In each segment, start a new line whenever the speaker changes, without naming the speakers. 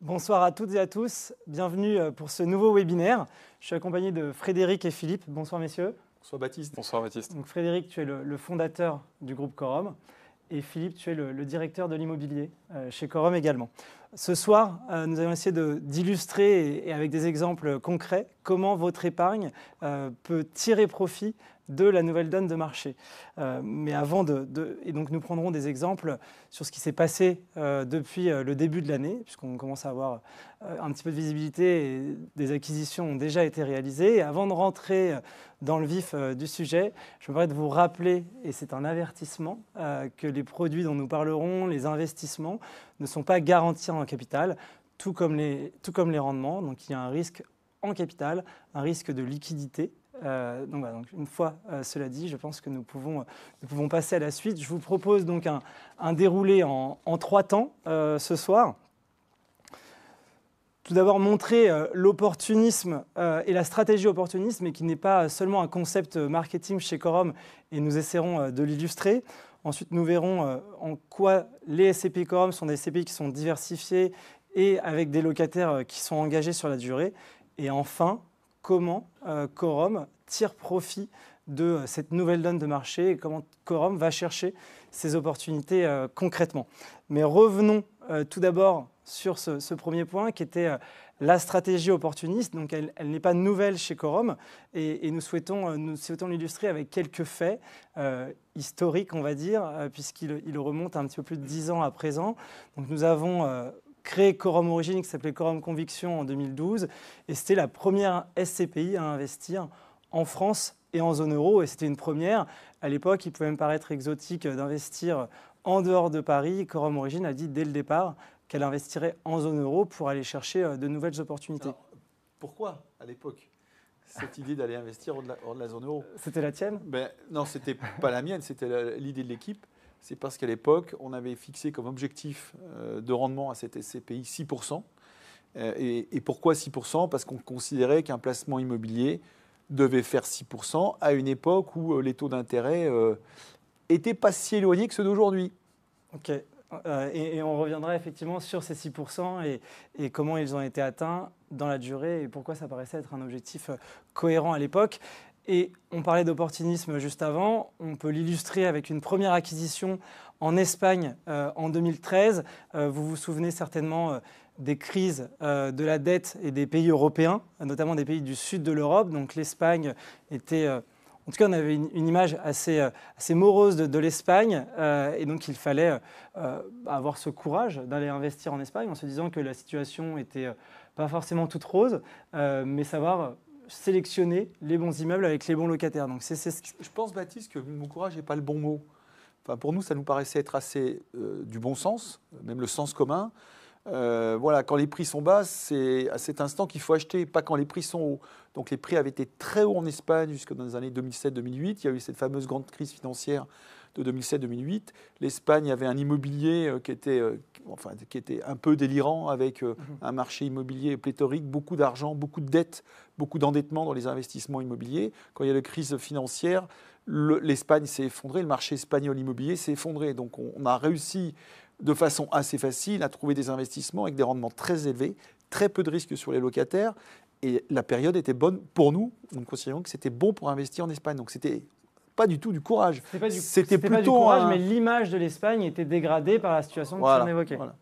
Bonsoir à toutes et à tous, bienvenue pour ce nouveau webinaire. Je suis accompagné de Frédéric et Philippe. Bonsoir messieurs.
Bonsoir Baptiste.
Bonsoir Baptiste.
Donc Frédéric, tu es le fondateur du groupe Quorum et Philippe, tu es le directeur de l'immobilier chez Quorum également. Ce soir, nous allons essayer d'illustrer et avec des exemples concrets comment votre épargne peut tirer profit de la nouvelle donne de marché. Mais avant et donc nous prendrons des exemples sur ce qui s'est passé depuis le début de l'année, puisqu'on commence à avoir un petit peu de visibilité et des acquisitions ont déjà été réalisées. Et avant de rentrer dans le vif du sujet, je me permets de vous rappeler, et c'est un avertissement, que les produits dont nous parlerons, les investissements, ne sont pas garantis en capital, tout comme les rendements. Donc il y a un risque en capital, un risque de liquidité. Donc une fois cela dit, je pense que nous pouvons passer à la suite. Je vous propose donc un déroulé en 3 temps ce soir. Tout d'abord, montrer l'opportunisme et la stratégie opportunisme, et qui n'est pas seulement un concept marketing chez Quorum, et nous essaierons de l'illustrer. Ensuite, nous verrons en quoi les SCPI Quorum sont des SCPI qui sont diversifiés et avec des locataires qui sont engagés sur la durée. Et enfin, comment Quorum tire profit de cette nouvelle donne de marché et comment Quorum va chercher ces opportunités concrètement. Mais revenons tout d'abord sur ce premier point qui était la stratégie opportuniste. Donc elle n'est pas nouvelle chez Quorum et nous souhaitons l'illustrer avec quelques faits historiques, on va dire, puisqu'il remonte un petit peu plus de 10 ans à présent. Donc nous avons créé Quorum Origine qui s'appelait Quorum Conviction en 2012 et c'était la première SCPI à investir en France et en zone euro et c'était une première. À l'époque, il pouvait me paraître exotique d'investir en dehors de Paris. Quorum Origine a dit dès le départ qu'elle investirait en zone euro pour aller chercher de nouvelles opportunités.
Alors, pourquoi à l'époque cette idée d'aller investir hors de la zone euro?
C'était la tienne?
Non, ce n'était pas la mienne, c'était l'idée de l'équipe. C'est parce qu'à l'époque, on avait fixé comme objectif de rendement à cette SCPI 6%. Et pourquoi 6%? Parce qu'on considérait qu'un placement immobilier devait faire 6% à une époque où les taux d'intérêt n'étaient pas si éloignés que ceux d'aujourd'hui.
Ok. Et on reviendra effectivement sur ces 6% et comment ils ont été atteints dans la durée et pourquoi ça paraissait être un objectif cohérent à l'époque. Et on parlait d'opportunisme juste avant, on peut l'illustrer avec une première acquisition en Espagne en 2013. Vous vous souvenez certainement des crises de la dette et des pays européens, notamment des pays du sud de l'Europe. Donc l'Espagne était... En tout cas, on avait une image assez morose de l'Espagne et donc il fallait avoir ce courage d'aller investir en Espagne en se disant que la situation n'était pas forcément toute rose, mais savoir sélectionner les bons immeubles avec les bons locataires. Donc
Je pense, Baptiste, que mon courage n'est pas le bon mot. Enfin, pour nous, ça nous paraissait être assez du bon sens, même le sens commun. Voilà, quand les prix sont bas, c'est à cet instant qu'il faut acheter, pas quand les prix sont hauts. Donc les prix avaient été très hauts en Espagne jusque dans les années 2007-2008. Il y a eu cette fameuse grande crise financière de 2007-2008. L'Espagne avait un immobilier qui était un peu délirant, avec un marché immobilier pléthorique, beaucoup d'argent, beaucoup de dettes, beaucoup d'endettement dans les investissements immobiliers. Quand il y a eu la crise financière, l'Espagne s'est effondrée, le marché espagnol immobilier s'est effondré. Donc on a réussi de façon assez facile à trouver des investissements avec des rendements très élevés, très peu de risques sur les locataires. Et la période était bonne pour nous. Nous considérions que c'était bon pour investir en Espagne. Donc c'était pas du tout du courage.
C'était plutôt pas du courage, mais l'image de l'Espagne était dégradée par la situation que tu évoquais. Voilà.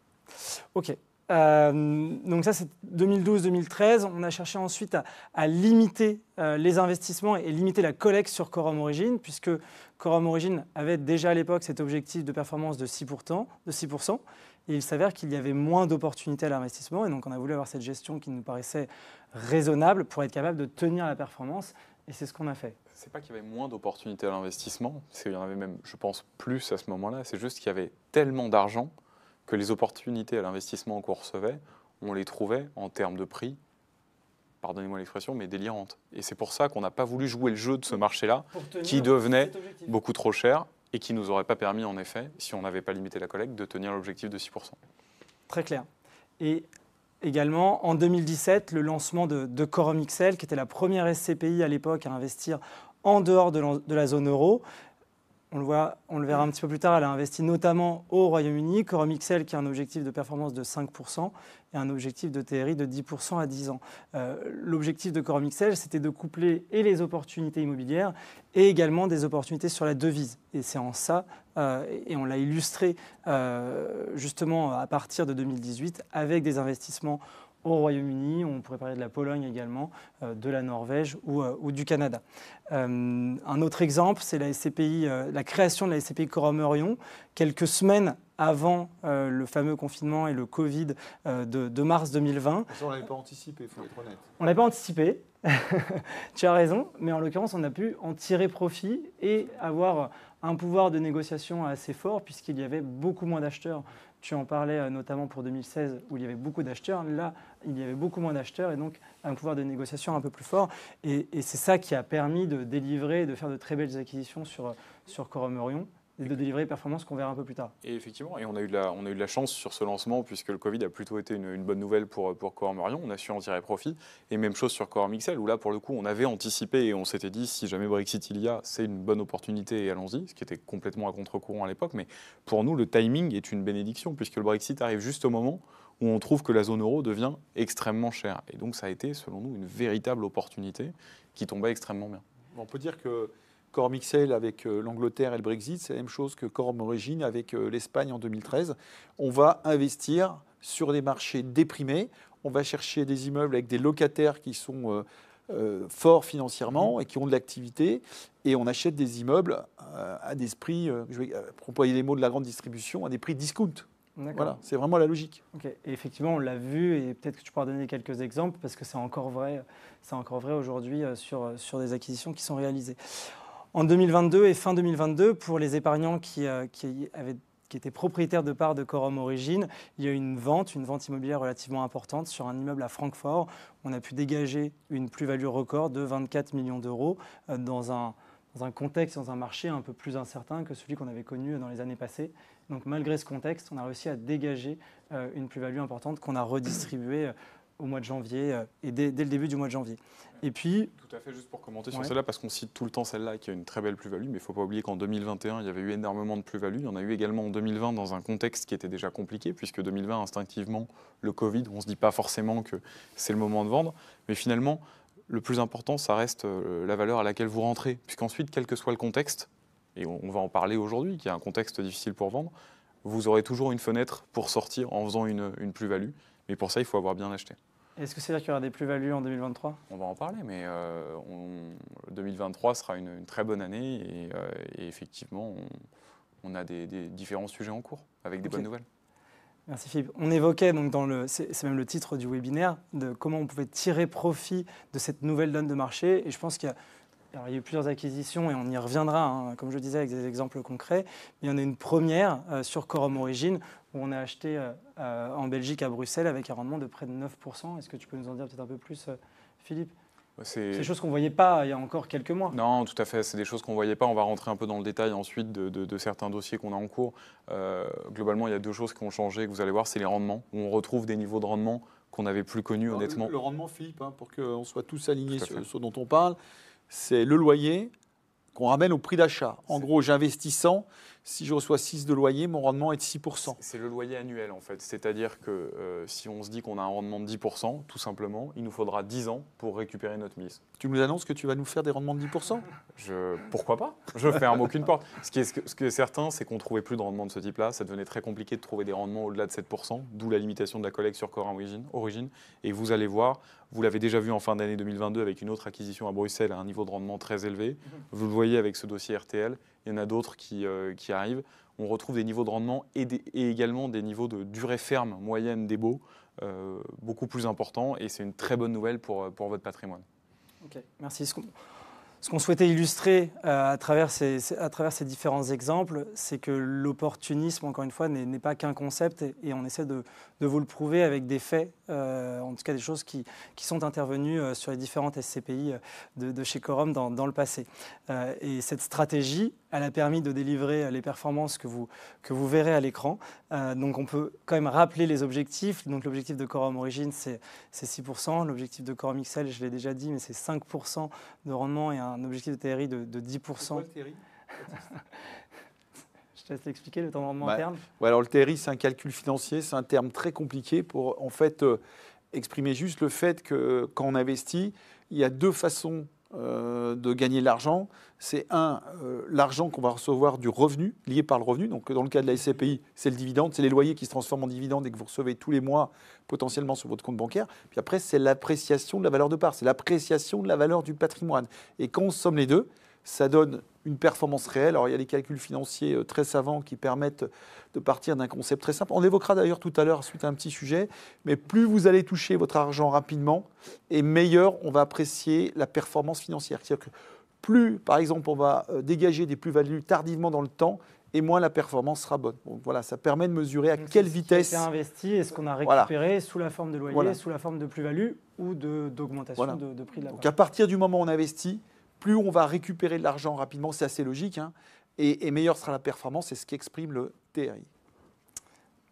Ok. Donc ça, c'est 2012-2013. On a cherché ensuite à limiter les investissements et limiter la collecte sur Quorum Origine, puisque Quorum Origine avait déjà à l'époque cet objectif de performance de 6%. Et il s'avère qu'il y avait moins d'opportunités à l'investissement. Et donc, on a voulu avoir cette gestion qui nous paraissait raisonnable pour être capable de tenir la performance. Et c'est ce qu'on a fait.
C'est pas qu'il y avait moins d'opportunités à l'investissement, c'est qu'il y en avait même, je pense, plus à ce moment-là. C'est juste qu'il y avait tellement d'argent que les opportunités à l'investissement qu'on recevait, on les trouvait en termes de prix, pardonnez-moi l'expression, mais délirantes. Et c'est pour ça qu'on n'a pas voulu jouer le jeu de ce marché-là, qui devenait beaucoup trop cher et qui ne nous aurait pas permis, en effet, si on n'avait pas limité la collecte, de tenir l'objectif de 6%.
Très clair. Et également, en 2017, le lancement de Quorum XL, qui était la première SCPI à l'époque à investir en dehors de la zone euro. on le verra un petit peu plus tard, elle a investi notamment au Royaume-Uni. Quorum XL qui a un objectif de performance de 5% et un objectif de TRI de 10% à 10 ans. L'objectif de Quorum XL, c'était de coupler et les opportunités immobilières et également des opportunités sur la devise. Et c'est en ça, et on l'a illustré justement à partir de 2018 avec des investissements au Royaume-Uni, on pourrait parler de la Pologne également, de la Norvège ou du Canada. Un autre exemple, c'est la SCPI, la création de la SCPI Quorum Orion, quelques semaines avant le fameux confinement et le Covid de mars 2020.
Ça, on ne l'avait pas anticipé, il faut être honnête.
On ne l'avait pas anticipé, tu as raison, mais en l'occurrence, on a pu en tirer profit et avoir un pouvoir de négociation assez fort puisqu'il y avait beaucoup moins d'acheteurs. Tu en parlais notamment pour 2016 où il y avait beaucoup d'acheteurs. Là, il y avait beaucoup moins d'acheteurs et donc un pouvoir de négociation un peu plus fort. Et c'est ça qui a permis de délivrer, de faire de très belles acquisitions sur Quorum Orion et de délivrer les performances qu'on verra un peu plus tard.
Et effectivement, et on a eu de la chance sur ce lancement puisque le Covid a plutôt été une bonne nouvelle pour Quorum Orion. On a su en tirer profit. Et même chose sur Quorum XL où là, pour le coup, on avait anticipé et on s'était dit si jamais Brexit il y a, c'est une bonne opportunité et allons-y, ce qui était complètement à contre-courant à l'époque. Mais pour nous, le timing est une bénédiction puisque le Brexit arrive juste au moment où on trouve que la zone euro devient extrêmement chère. Et donc ça a été, selon nous, une véritable opportunité qui tombait extrêmement bien.
On peut dire que Quorum XL avec l'Angleterre et le Brexit, c'est la même chose que Quorum Origin avec l'Espagne en 2013. On va investir sur des marchés déprimés. On va chercher des immeubles avec des locataires qui sont forts financièrement et qui ont de l'activité. Et on achète des immeubles à des prix, je vais employer les mots de la grande distribution, à des prix discount. Voilà, c'est vraiment la logique.
Okay. Et effectivement, on l'a vu, et peut-être que tu pourras donner quelques exemples, parce que c'est encore vrai aujourd'hui sur des acquisitions qui sont réalisées. En 2022 et fin 2022, pour les épargnants qui étaient propriétaires de parts de Quorum Origin, il y a eu une vente immobilière relativement importante sur un immeuble à Francfort. On a pu dégager une plus-value record de 24 millions d'euros dans un contexte, dans un marché un peu plus incertain que celui qu'on avait connu dans les années passées. Donc malgré ce contexte, on a réussi à dégager une plus-value importante qu'on a redistribuée au mois de janvier et dès le début du mois de janvier. Et puis,
tout à fait, juste pour commenter sur celle-là, parce qu'on cite tout le temps celle-là qui a une très belle plus-value, mais il ne faut pas oublier qu'en 2021, il y avait eu énormément de plus-value. Il y en a eu également en 2020 dans un contexte qui était déjà compliqué, puisque 2020, instinctivement, le Covid, on ne se dit pas forcément que c'est le moment de vendre, mais finalement, le plus important, ça reste la valeur à laquelle vous rentrez, puisqu'ensuite, quel que soit le contexte, et on va en parler aujourd'hui, qui est un contexte difficile pour vendre, vous aurez toujours une fenêtre pour sortir en faisant une plus-value, mais pour ça, il faut avoir bien acheté.
Est-ce que c'est-à-dire qu'il y aura des plus-values en 2023 ?
On va en parler, mais 2023 sera une très bonne année et effectivement, on a des différents sujets en cours avec des bonnes nouvelles.
Merci Philippe. On évoquait, donc c'est même le titre du webinaire, de comment on pouvait tirer profit de cette nouvelle donne de marché. Et je pense qu'il y a eu plusieurs acquisitions et on y reviendra, comme je disais, avec des exemples concrets. Mais il y en a une première sur Quorum Origin où on a acheté en Belgique, à Bruxelles, avec un rendement de près de 9%. Est-ce que tu peux nous en dire peut-être un peu plus, Philippe ? C'est des choses qu'on ne voyait pas il y a encore quelques mois.
Non, tout à fait. C'est des choses qu'on ne voyait pas. On va rentrer un peu dans le détail ensuite de certains dossiers qu'on a en cours. Globalement, il y a deux choses qui ont changé, que vous allez voir, c'est les rendements, où on retrouve des niveaux de rendement qu'on n'avait plus connus, honnêtement.
Le rendement, Philippe, pour qu'on soit tous alignés sur ce dont on parle, c'est le loyer qu'on ramène au prix d'achat. En gros, j'investis 100, si je reçois 6 de loyer, mon rendement est de 6%.
C'est le loyer annuel en fait. C'est-à-dire que si on se dit qu'on a un rendement de 10%, tout simplement, il nous faudra 10 ans pour récupérer notre mise.
Tu nous annonces que tu vas nous faire des rendements de 10%?
Pourquoi pas? Je ferme aucune porte. Ce qui est certain, c'est qu'on ne trouvait plus de rendement de ce type-là. Ça devenait très compliqué de trouver des rendements au-delà de 7%, d'où la limitation de la collecte sur Quorum Origin. Et vous allez voir, vous l'avez déjà vu en fin d'année 2022 avec une autre acquisition à Bruxelles à un niveau de rendement très élevé. Vous le voyez avec ce dossier RTL. Il y en a d'autres qui arrivent. On retrouve des niveaux de rendement et également des niveaux de durée ferme moyenne des baux beaucoup plus importants. Et c'est une très bonne nouvelle pour votre patrimoine.
Ok, merci. Ce qu'on souhaitait illustrer à travers ces différents exemples, c'est que l'opportunisme, encore une fois, n'est pas qu'un concept et on essaie de vous le prouver avec des faits, en tout cas des choses qui sont intervenues sur les différentes SCPI de chez Quorum dans le passé. Et cette stratégie, elle a permis de délivrer les performances que vous verrez à l'écran. Donc on peut quand même rappeler les objectifs. Donc l'objectif de Quorum Origin, c'est 6%. L'objectif de Quorum XL, je l'ai déjà dit, mais c'est 5% de rendement et un objectif de TRI de 10%.
C'est quoi le TRI ?
Je laisse l'expliquer, le temps de rendement
Ouais.
interne.
Ouais, alors le TRI, c'est un calcul financier, c'est un terme très compliqué pour en fait exprimer juste le fait que quand on investit, il y a deux façons de gagner de l'argent. C'est l'argent qu'on va recevoir du revenu, lié par le revenu. Donc dans le cas de la SCPI, c'est le dividende, c'est les loyers qui se transforment en dividende et que vous recevez tous les mois potentiellement sur votre compte bancaire. Puis après, c'est l'appréciation de la valeur de part, c'est l'appréciation de la valeur du patrimoine. Et quand on somme les deux, ça donne une performance réelle. Alors, il y a des calculs financiers très savants qui permettent de partir d'un concept très simple. On l'évoquera d'ailleurs tout à l'heure suite à un petit sujet, mais plus vous allez toucher votre argent rapidement, et meilleur on va apprécier la performance financière. C'est-à-dire que plus, par exemple, on va dégager des plus-values tardivement dans le temps, et moins la performance sera bonne. Donc voilà, ça permet de mesurer à
Donc,
quelle
c'est
vitesse.
Ce qui a été investi et ce qu'on a
Voilà.
récupéré sous la forme de loyer,
Voilà.
sous la forme de plus-value ou d'augmentation
Voilà.
de prix de la
Donc
part.
à partir du moment où on investit, plus on va récupérer de l'argent rapidement, c'est assez logique, hein, et meilleure sera la performance, c'est ce qu'exprime le TRI.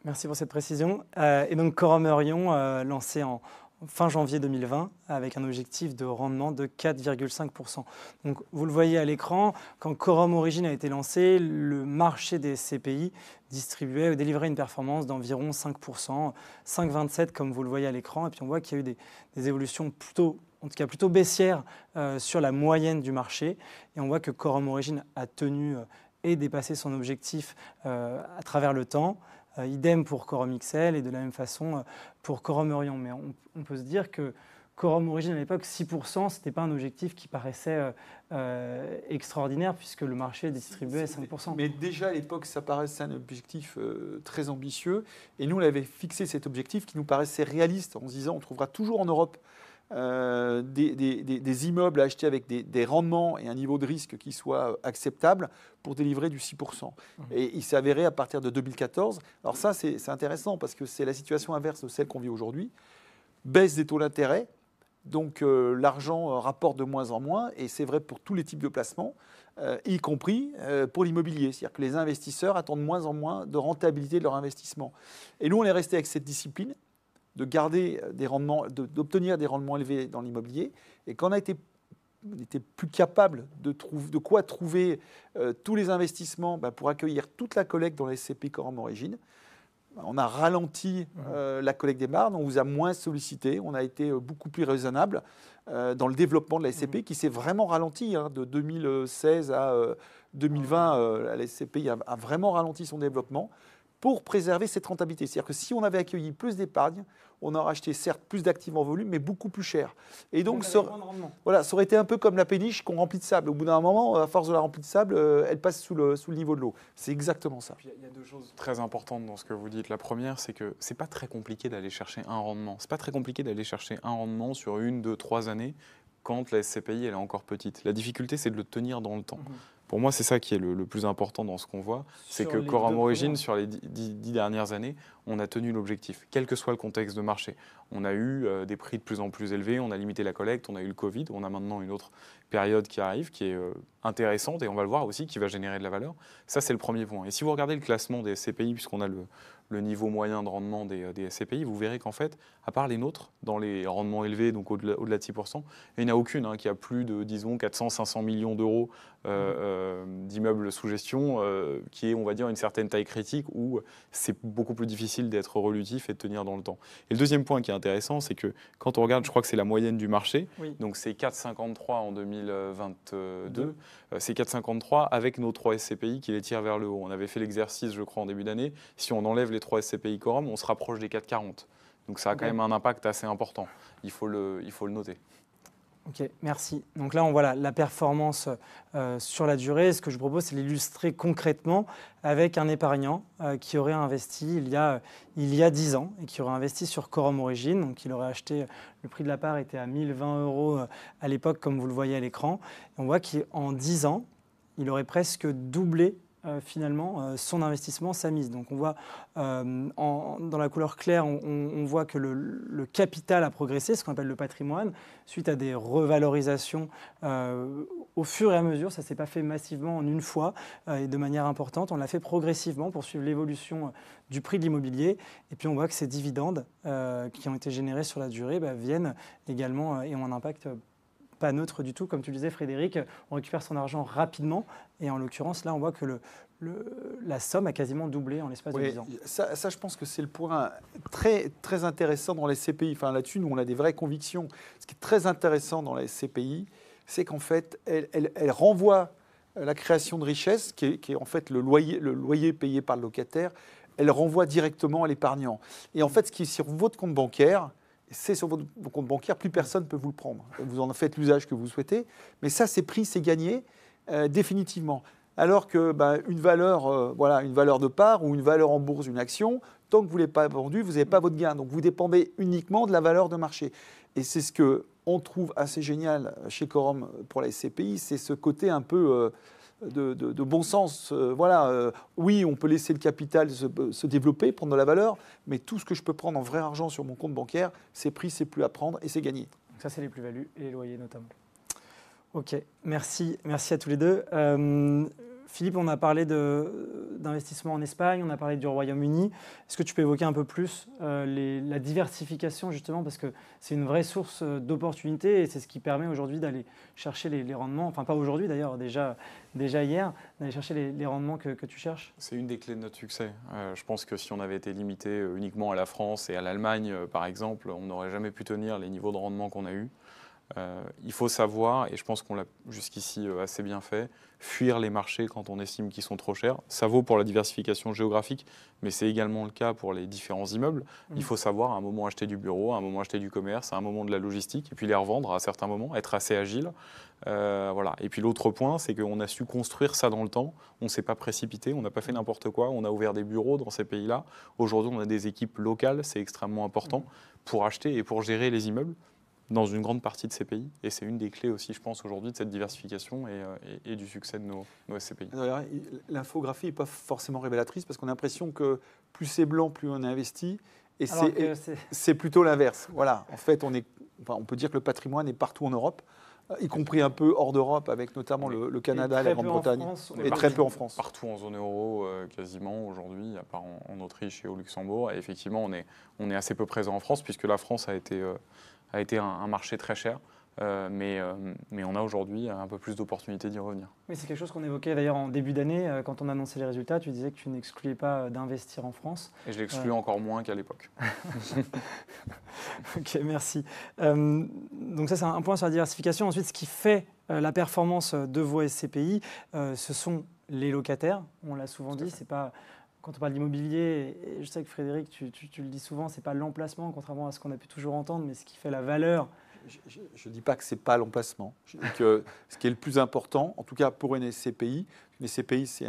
Merci pour cette précision. Et donc Quorum Eurion, lancé en fin janvier 2020, avec un objectif de rendement de 4,5%. Donc vous le voyez à l'écran, quand Quorum Origine a été lancé, le marché des SCPI distribuait ou délivrait une performance d'environ 5%, 5,27 comme vous le voyez à l'écran. Et puis on voit qu'il y a eu des évolutions plutôt baissières sur la moyenne du marché. Et on voit que Quorum Origine a tenu et dépassé son objectif à travers le temps. Idem pour Quorum XL et de la même façon pour Quorum Eurion. Mais on peut se dire que Quorum Origine à l'époque, 6%, ce n'était pas un objectif qui paraissait extraordinaire puisque le marché distribuait 5%.
Mais déjà à l'époque, ça paraissait un objectif très ambitieux. Et nous, on avait fixé cet objectif qui nous paraissait réaliste en se disant on trouvera toujours en Europe des immeubles à acheter avec des rendements et un niveau de risque qui soit acceptable pour délivrer du 6%. Et il s'est avéré à partir de 2014. Alors ça, c'est intéressant parce que c'est la situation inverse de celle qu'on vit aujourd'hui. Baisse des taux d'intérêt, donc l'argent rapporte de moins en moins, et c'est vrai pour tous les types de placements, y compris pour l'immobilier. C'est-à-dire que les investisseurs attendent de moins en moins de rentabilité de leur investissement. Et nous, on est resté avec cette discipline de garder des rendements, d'obtenir des rendements élevés dans l'immobilier. Et quand on était plus capable de quoi trouver tous les investissements pour accueillir toute la collecte dans les SCPI Quorum Origine, on a ralenti la collecte des marges, on vous a moins sollicité, on a été beaucoup plus raisonnable dans le développement de la SCPI qui s'est vraiment ralenti de 2016 à 2020. La SCPI a vraiment ralenti son développement pour préserver cette rentabilité. C'est-à-dire que si on avait accueilli plus d'épargne, on aurait acheté certes plus d'actifs en volume, mais beaucoup plus cher. Et donc, ça aurait été un peu comme la péniche qu'on remplit de sable. Au bout d'un moment, à force de la remplir de sable, elle passe sous le niveau de l'eau. C'est exactement ça.
Il y a deux choses très importantes dans ce que vous dites. La première, c'est que c'est pas très compliqué d'aller chercher un rendement. C'est pas très compliqué d'aller chercher un rendement sur 1, 2, 3 années quand la SCPI elle est encore petite. La difficulté, c'est de le tenir dans le temps. Pour moi, c'est ça qui est le plus important dans ce qu'on voit. C'est que Quorum Origine, sur les 10 dernières années, on a tenu l'objectif, quel que soit le contexte de marché. On a eu des prix de plus en plus élevés, on a limité la collecte, on a eu le Covid, on a maintenant une autre période qui arrive, qui est intéressante, et on va le voir aussi, qui va générer de la valeur. Ça, c'est le premier point. Et si vous regardez le classement des SCPI, puisqu'on a le niveau moyen de rendement des SCPI, vous verrez qu'en fait, à part les nôtres, dans les rendements élevés, donc au-delà de 6%, il n'y en a aucune qui a plus de, disons, 400-500 millions d'euros d'immeubles sous gestion, qui est, on va dire, une certaine taille critique, où c'est beaucoup plus difficile d'être relutif et de tenir dans le temps. Et le deuxième point qui est intéressant, c'est que quand on regarde, je crois que c'est la moyenne du marché, donc c'est 4,53 en 2022, c'est 4,53 avec nos 3 SCPI qui les tirent vers le haut. On avait fait l'exercice, je crois, en début d'année. Si on enlève les 3 SCPI Quorum, on se rapproche des 4,40. Donc ça a quand même un impact assez important. Il faut le noter.
Ok, merci. Donc là, on voit la performance sur la durée. Ce que je vous propose, c'est l'illustrer concrètement avec un épargnant qui aurait investi il y a 10 ans et qui aurait investi sur Quorum Origine. Donc il aurait acheté, le prix de la part était à 1 020 € à l'époque, comme vous le voyez à l'écran. Et on voit qu'en 10 ans, il aurait presque doublé finalement son investissement, sa mise. Donc on voit dans la couleur claire, on voit que le capital a progressé, ce qu'on appelle le patrimoine, suite à des revalorisations au fur et à mesure. Ça ne s'est pas fait massivement en une fois et de manière importante. On l'a fait progressivement pour suivre l'évolution du prix de l'immobilier. Et puis on voit que ces dividendes qui ont été générés sur la durée viennent également et ont un impact pas neutre du tout. Comme tu le disais, Frédéric, on récupère son argent rapidement. Et en l'occurrence, là, on voit que la somme a quasiment doublé en l'espace de 10 ans.
Ça, je pense que c'est le point très, très intéressant dans les SCPI. Enfin, là-dessus, nous, on a des vraies convictions. Ce qui est très intéressant dans les SCPI, c'est qu'en fait, elle renvoie la création de richesse, qui est en fait le loyer payé par le locataire, elle renvoie directement à l'épargnant. Et en fait, ce qui est sur votre compte bancaire, c'est sur votre compte bancaire, plus personne ne peut vous le prendre. Vous en faites l'usage que vous souhaitez, mais ça, c'est pris, c'est gagné, définitivement. Alors que une valeur, une valeur de part ou une valeur en bourse d'une action, tant que vous ne l'avez pas vendue, vous n'avez pas votre gain. Donc vous dépendez uniquement de la valeur de marché. Et c'est ce qu'on trouve assez génial chez Quorum pour la SCPI, c'est ce côté un peu de bon sens. Oui, on peut laisser le capital se développer, prendre de la valeur, mais tout ce que je peux prendre en vrai argent sur mon compte bancaire, c'est pris, c'est plus à prendre et c'est gagné.
Donc ça, c'est les plus-values et les loyers notamment. Ok, merci à tous les deux. Philippe, on a parlé d'investissement en Espagne, on a parlé du Royaume-Uni. Est-ce que tu peux évoquer un peu plus la diversification, justement, parce que c'est une vraie source d'opportunités et c'est ce qui permet aujourd'hui d'aller chercher les rendements, enfin pas aujourd'hui d'ailleurs, déjà hier, d'aller chercher les rendements que tu cherches?
C'est une des clés de notre succès. Je pense que si on avait été limité uniquement à la France et à l'Allemagne, par exemple, on n'aurait jamais pu tenir les niveaux de rendement qu'on a eus. Il faut savoir, et je pense qu'on l'a jusqu'ici assez bien fait, fuir les marchés quand on estime qu'ils sont trop chers. Ça vaut pour la diversification géographique, mais c'est également le cas pour les différents immeubles. Il faut savoir à un moment acheter du bureau, à un moment acheter du commerce, à un moment de la logistique, et puis les revendre à certains moments, être assez agile. Et puis l'autre point, c'est qu'on a su construire ça dans le temps. On ne s'est pas précipité, on n'a pas fait n'importe quoi. On a ouvert des bureaux dans ces pays-là. Aujourd'hui, on a des équipes locales, c'est extrêmement important pour acheter et pour gérer les immeubles dans une grande partie de ces pays. Et c'est une des clés aussi, je pense, aujourd'hui de cette diversification et du succès de nos SCPI.
L'infographie n'est pas forcément révélatrice parce qu'on a l'impression que plus c'est blanc, plus on investit. Et c'est plutôt l'inverse. Voilà. En fait, on peut dire que le patrimoine est partout en Europe, y compris un peu hors d'Europe, avec notamment le Canada, la Grande-Bretagne, et très peu en France.
Partout en zone euro, quasiment aujourd'hui, à part en Autriche et au Luxembourg. Et effectivement, on est assez peu présent en France, puisque la France a été un marché très cher, mais on a aujourd'hui un peu plus d'opportunités d'y revenir.
Oui, c'est quelque chose qu'on évoquait d'ailleurs en début d'année, quand on annonçait les résultats, tu disais que tu n'excluais pas d'investir en France.
Et je l'exclus encore moins qu'à l'époque.
Ok, merci. Donc ça, c'est un point sur la diversification. Ensuite, ce qui fait la performance de vos SCPI, ce sont les locataires. On l'a souvent dit, c'est pas... Quand on parle d'immobilier, et je sais que Frédéric, tu le dis souvent, ce n'est pas l'emplacement, contrairement à ce qu'on a pu toujours entendre, mais ce qui fait la valeur.
Je ne dis pas que ce n'est pas l'emplacement. Je dis que ce qui est le plus important, en tout cas pour une SCPI, c'est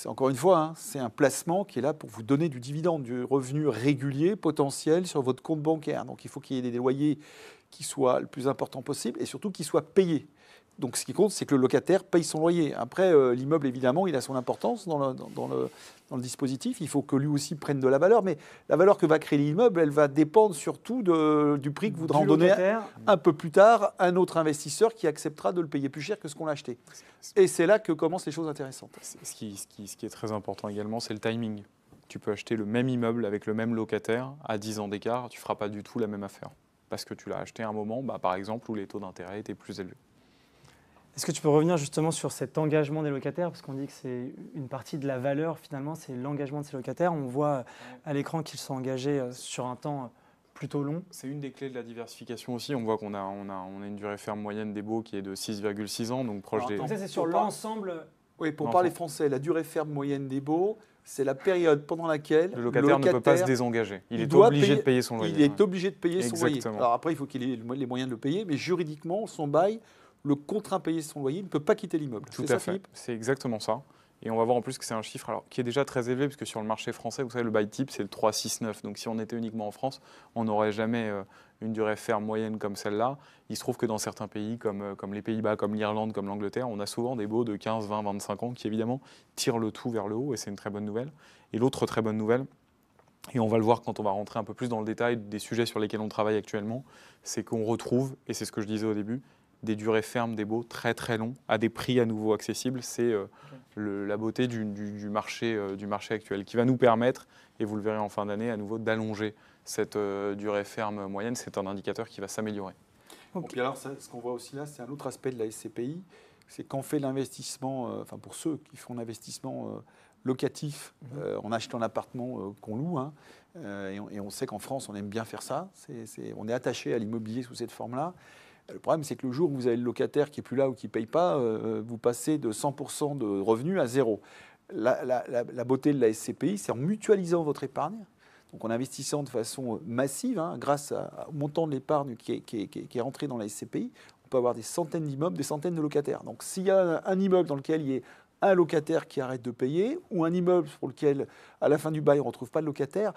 encore une fois, c'est un placement qui est là pour vous donner du dividende, du revenu régulier, potentiel sur votre compte bancaire. Donc il faut qu'il y ait des loyers qui soient le plus important possible et surtout qu'ils soient payés. Donc ce qui compte, c'est que le locataire paye son loyer. Après, l'immeuble, évidemment, il a son importance dans le dispositif. Il faut que lui aussi prenne de la valeur. Mais la valeur que va créer l'immeuble, elle va dépendre surtout du prix que voudra en donner un peu plus tard un autre investisseur qui acceptera de le payer plus cher que ce qu'on l'a acheté. Et c'est là que commencent les choses intéressantes.
Ce qui est très important également, c'est le timing. Tu peux acheter le même immeuble avec le même locataire à 10 ans d'écart. Tu ne feras pas du tout la même affaire. Parce que tu l'as acheté à un moment, par exemple, où les taux d'intérêt étaient plus élevés.
Est-ce que tu peux revenir justement sur cet engagement des locataires? Parce qu'on dit que c'est une partie de la valeur, finalement, c'est l'engagement de ces locataires. On voit à l'écran qu'ils sont engagés sur un temps plutôt long.
C'est une des clés de la diversification aussi. On voit qu'on a une durée ferme moyenne des baux qui est de 6,6 ans, donc proche des...
Ça, c'est sur l'ensemble.
Oui, pour parler français, la durée ferme moyenne des baux, c'est la période pendant laquelle
le locataire ne peut pas se désengager. Il est obligé de payer son loyer.
Il est obligé de payer son loyer.
Exactement.
Alors après, il faut qu'il ait les moyens de le payer, mais juridiquement, son bail le contraint à payer son loyer, il ne peut pas quitter l'immeuble.
Tout à fait. C'est exactement ça. Et on va voir en plus que c'est un chiffre qui est déjà très élevé, parce que sur le marché français, vous savez, le bail type, c'est le 3,69. Donc si on était uniquement en France, on n'aurait jamais une durée ferme moyenne comme celle-là. Il se trouve que dans certains pays, comme les Pays-Bas, comme l'Irlande, comme l'Angleterre, on a souvent des baux de 15, 20, 25 ans qui, évidemment, tirent le tout vers le haut, et c'est une très bonne nouvelle. Et l'autre très bonne nouvelle, et on va le voir quand on va rentrer un peu plus dans le détail des sujets sur lesquels on travaille actuellement, c'est qu'on retrouve, et c'est ce que je disais au début, des durées fermes des baux très très longs, à des prix à nouveau accessibles. C'est la beauté du marché actuel qui va nous permettre, et vous le verrez en fin d'année, à nouveau d'allonger cette durée ferme moyenne. C'est un indicateur qui va s'améliorer.
Ok.
Puis alors, ce qu'on voit aussi là, c'est un autre aspect de la SCPI, c'est quand on fait l'investissement, enfin pour ceux qui font l'investissement locatif en achetant un appartement qu'on loue, hein, et on sait qu'en France, on aime bien faire ça, on est attaché à l'immobilier sous cette forme-là. Le problème, c'est que le jour où vous avez le locataire qui n'est plus là ou qui ne paye pas, vous passez de 100% de revenus à zéro. La beauté de la SCPI, c'est en mutualisant votre épargne, donc en investissant de façon massive, hein, grâce au montant de l'épargne qui est rentré dans la SCPI, on peut avoir des centaines d'immeubles, des centaines de locataires. Donc s'il y a un immeuble dans lequel il y a un locataire qui arrête de payer, ou un immeuble pour lequel, à la fin du bail, on ne retrouve pas de locataire,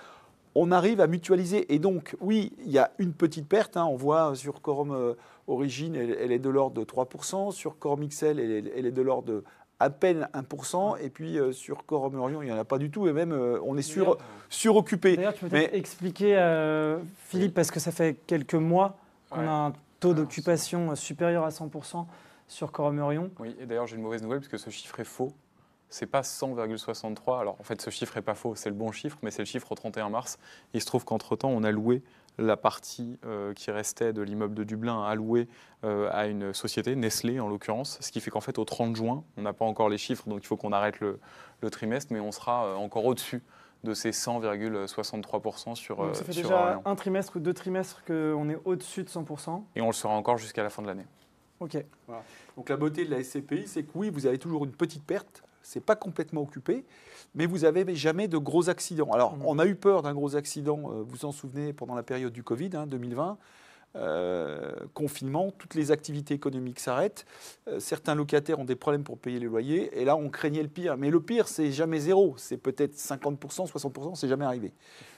on arrive à mutualiser. Et donc, oui, il y a une petite perte. Hein, on voit sur Quorum Origine, elle est de l'ordre de 3%. Sur Quorum XL, elle est de l'ordre de à peine 1%. Et puis sur Quorum Orion, il n'y en a pas du tout. Et même, on est suroccupé.
D'ailleurs, tu peux peut-être expliquer, Philippe, parce que ça fait quelques mois qu'on a un taux d'occupation supérieur à 100% sur Quorum Orion.
Oui, et d'ailleurs, j'ai une mauvaise nouvelle, puisque ce chiffre est faux. C'est pas 100,63. Alors, en fait, ce chiffre n'est pas faux. C'est le bon chiffre, mais c'est le chiffre au 31 mars. Il se trouve qu'entre-temps, on a loué la partie qui restait de l'immeuble de Dublin allouée à une société, Nestlé en l'occurrence, ce qui fait qu'en fait, au 30 juin, on n'a pas encore les chiffres, donc il faut qu'on arrête le trimestre, mais on sera encore au-dessus de ces 100,63% sur
Donc ça fait
sur
déjà
Orient.
un trimestre ou 2 trimestres qu'on est au-dessus de 100%.
Et on le sera encore jusqu'à la fin de l'année.
Ok.
Voilà. Donc la beauté de la SCPI, c'est que oui, vous avez toujours une petite perte, c'est pas complètement occupé, mais vous n'avez jamais de gros accidents. Alors, on a eu peur d'un gros accident, vous vous en souvenez, pendant la période du Covid, 2020. Confinement, toutes les activités économiques s'arrêtent. Certains locataires ont des problèmes pour payer les loyers. Et là, on craignait le pire. Mais le pire, c'est jamais zéro. C'est peut-être 50%, 60%, c'est jamais arrivé.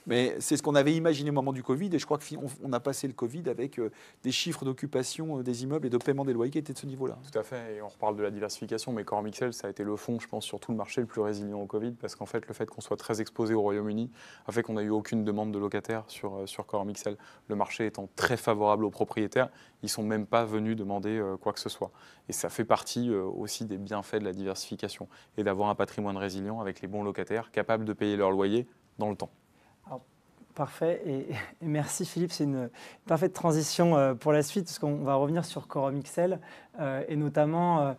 Mais c'est ce qu'on avait imaginé au moment du Covid. Et je crois qu'on a passé le Covid avec des chiffres d'occupation des immeubles et de paiement des loyers qui étaient de ce niveau-là.
Tout à fait, et on reparle de la diversification, mais Quorum XL, ça a été le fond, je pense, sur tout le marché le plus résilient au Covid, parce qu'en fait, le fait qu'on soit très exposé au Royaume-Uni a fait qu'on n'a eu aucune demande de locataires sur Quorum XL. Le marché étant très favorable aux propriétaires, ils ne sont même pas venus demander quoi que ce soit. Et ça fait partie aussi des bienfaits de la diversification, et d'avoir un patrimoine résilient avec les bons locataires capables de payer leur loyer dans le temps.
Parfait, et merci Philippe, c'est une parfaite transition pour la suite, parce qu'on va revenir sur Quorum XL, et notamment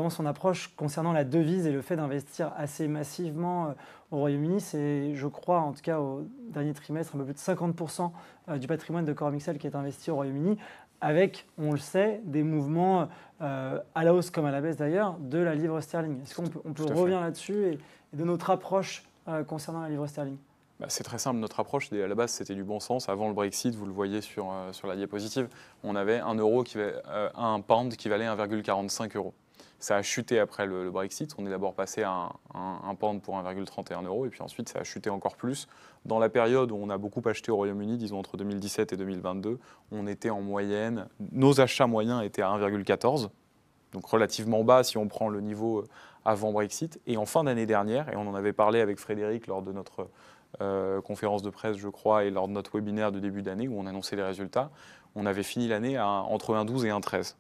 son approche concernant la devise et le fait d'investir assez massivement au Royaume-Uni. C'est, je crois, en tout cas au dernier trimestre, un peu plus de 50% du patrimoine de Quorum XL qui est investi au Royaume-Uni, avec, on le sait, des mouvements à la hausse comme à la baisse d'ailleurs, de la livre sterling. Est-ce qu'on peut revenir là-dessus et de notre approche concernant la livre sterling ?
C'est très simple, notre approche, à la base, c'était du bon sens. Avant le Brexit, vous le voyez sur la diapositive, on avait un pound qui valait 1,45 €. Ça a chuté après le Brexit. On est d'abord passé à un pound pour 1,31 €, et puis ensuite, ça a chuté encore plus. Dans la période où on a beaucoup acheté au Royaume-Uni, disons entre 2017 et 2022, on était en moyenne, nos achats moyens étaient à 1,14 €, donc relativement bas si on prend le niveau avant Brexit. Et en fin d'année dernière, et on en avait parlé avec Frédéric lors de notre conférence de presse, je crois, et lors de notre webinaire de début d'année où on annonçait les résultats, on avait fini l'année entre 1,12 et 1,13.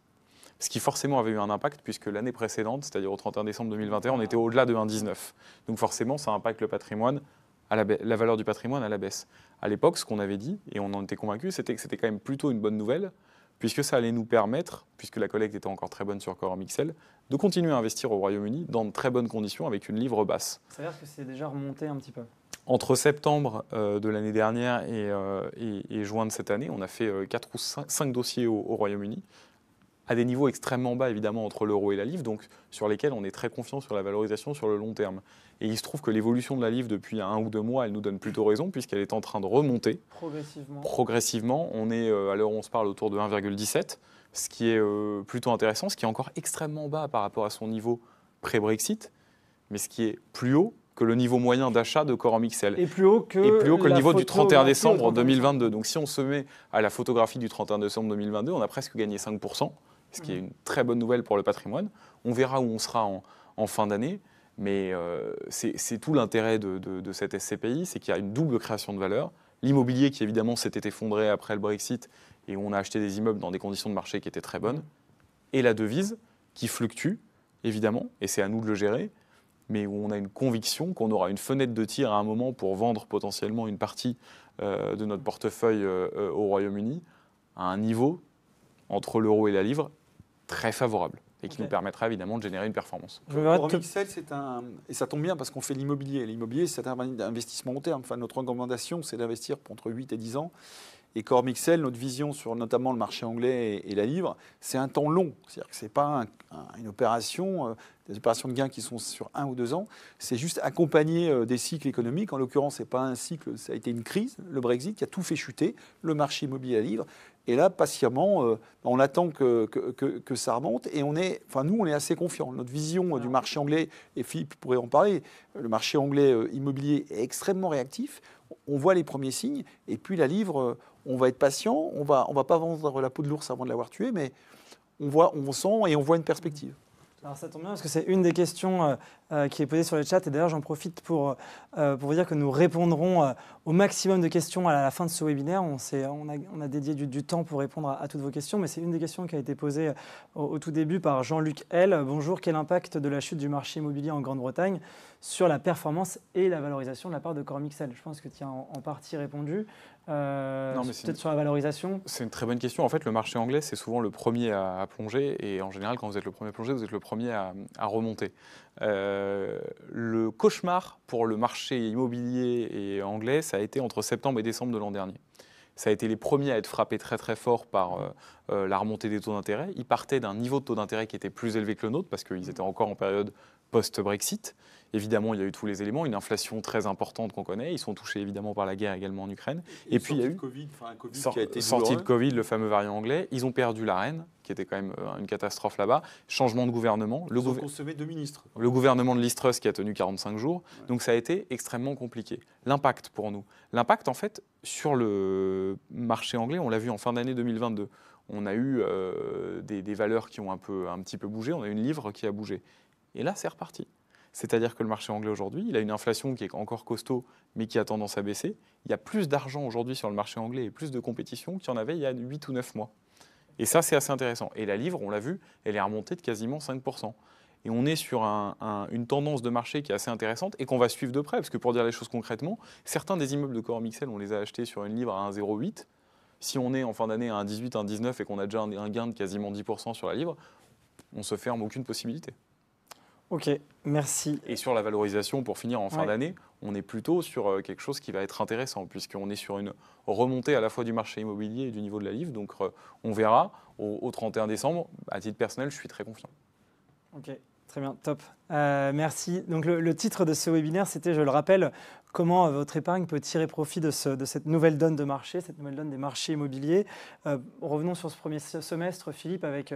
Ce qui forcément avait eu un impact, puisque l'année précédente, c'est-à-dire au 31 décembre 2021, on était au-delà de 1,19. Donc forcément, ça impacte le patrimoine, la valeur du patrimoine à la baisse. À l'époque, ce qu'on avait dit, et on en était convaincus, c'était que c'était quand même plutôt une bonne nouvelle, puisque ça allait nous permettre, puisque la collecte était encore très bonne sur Quorum XL, de continuer à investir au Royaume-Uni dans de très bonnes conditions avec une livre basse.
Ça veut dire que c'est déjà remonté un petit peu.
Entre septembre de l'année dernière et juin de cette année, on a fait 4 ou 5 dossiers au Royaume-Uni, à des niveaux extrêmement bas, évidemment, entre l'euro et la livre, donc sur lesquels on est très confiant sur la valorisation sur le long terme. Et il se trouve que l'évolution de la livre depuis 1 ou 2 mois, elle nous donne plutôt raison, puisqu'elle est en train de remonter. Progressivement. On est, à l'heure où on se parle, autour de 1,17, ce qui est plutôt intéressant, ce qui est encore extrêmement bas par rapport à son niveau pré-Brexit, mais ce qui est plus haut que le niveau moyen d'achat de Quorum XL.
Et plus haut que
le niveau du 31 décembre 2022. Donc si on se met à la photographie du 31 décembre 2022, on a presque gagné 5%, ce qui est une très bonne nouvelle pour le patrimoine. On verra où on sera en fin d'année, mais c'est tout l'intérêt de cette SCPI, c'est qu'il y a une double création de valeur. L'immobilier qui évidemment s'était effondré après le Brexit et où on a acheté des immeubles dans des conditions de marché qui étaient très bonnes, et la devise qui fluctue, évidemment, et c'est à nous de le gérer, mais où on a une conviction qu'on aura une fenêtre de tir à un moment pour vendre potentiellement une partie de notre portefeuille au Royaume-Uni à un niveau entre l'euro et la livre très favorable et qui
Ok.
nous permettra évidemment de générer une performance.
Je me
Pour
te-
Mixel, et ça tombe bien parce qu'on fait l'immobilier. L'immobilier, c'est un investissement long terme. Enfin, notre recommandation, c'est d'investir pour entre 8 et 10 ans. Et Cormixel, notre vision sur notamment le marché anglais et la livre, c'est un temps long. C'est-à-dire que ce n'est pas une opération, des opérations de gains qui sont sur 1 ou 2 ans. C'est juste accompagner des cycles économiques. En l'occurrence, ce n'est pas un cycle, ça a été une crise, le Brexit, qui a tout fait chuter, le marché immobilier à la livre. Et là, patiemment, on attend que ça remonte. Et nous, on est assez confiants. Notre vision du marché anglais, et Philippe pourrait en parler, le marché anglais immobilier est extrêmement réactif. On voit les premiers signes. Et puis la livre, on va être patient. On va pas vendre la peau de l'ours avant de l'avoir tué, mais on sent et on voit une perspective.
Alors ça tombe bien parce que c'est une des questions qui est posée sur le chat et d'ailleurs j'en profite pour vous dire que nous répondrons au maximum de questions à la fin de ce webinaire. On a dédié du temps pour répondre à toutes vos questions, mais c'est une des questions qui a été posée au tout début par Jean-Luc L. Bonjour, quel impact de la chute du marché immobilier en Grande-Bretagne sur la performance et la valorisation de la part de Cormixel? Je pense que tu as en partie répondu. Peut-être sur la valorisation.
C'est une très bonne question. En fait, le marché anglais, c'est souvent le premier à plonger. Et en général, quand vous êtes le premier à plonger, vous êtes le premier à remonter. Le cauchemar pour le marché immobilier et anglais, ça a été entre septembre et décembre de l'an dernier. Ça a été les premiers à être frappés très très fort par la remontée des taux d'intérêt. Ils partaient d'un niveau de taux d'intérêt qui était plus élevé que le nôtre parce qu'ils étaient encore en période post-Brexit. Évidemment, il y a eu tous les éléments, une inflation très importante qu'on connaît. Ils sont touchés évidemment par la guerre également en Ukraine. Et puis il y a eu
un COVID qui a été
sortie de
douloureux.
Covid, le fameux variant anglais. Ils ont perdu la reine, qui était quand même une catastrophe là-bas. Changement de gouvernement.
Ils ont consommé 2 ministres.
Le gouvernement de Liz Truss qui a tenu 45 jours.
Ouais.
Donc ça a été extrêmement compliqué. L'impact pour nous. L'impact en fait sur le marché anglais, on l'a vu en fin d'année 2022. On a eu des valeurs qui ont un petit peu bougé. On a eu une livre qui a bougé. Et là, c'est reparti. C'est-à-dire que le marché anglais aujourd'hui, il a une inflation qui est encore costaud, mais qui a tendance à baisser. Il y a plus d'argent aujourd'hui sur le marché anglais et plus de compétition qu'il y en avait il y a 8 ou 9 mois. Et ça, c'est assez intéressant. Et la livre, on l'a vu, elle est remontée de quasiment 5%. Et on est sur une tendance de marché qui est assez intéressante et qu'on va suivre de près. Parce que pour dire les choses concrètement, certains des immeubles de Cormixel, on les a achetés sur une livre à 1,08. Si on est en fin d'année à 1,18, 1,19 et qu'on a déjà un gain de quasiment 10% sur la livre, on ne se ferme aucune possibilité.
Ok, merci.
Et sur la valorisation, pour finir en fin d'année, on est plutôt sur quelque chose qui va être intéressant, puisqu'on est sur une remontée à la fois du marché immobilier et du niveau de la livre. Donc on verra au 31 décembre. À titre personnel, je suis très confiant.
Ok, très bien, top. Merci. Donc le titre de ce webinaire, c'était, je le rappelle, comment votre épargne peut tirer profit de cette nouvelle donne de marché, cette nouvelle donne des marchés immobiliers. Revenons sur ce premier semestre, Philippe, avec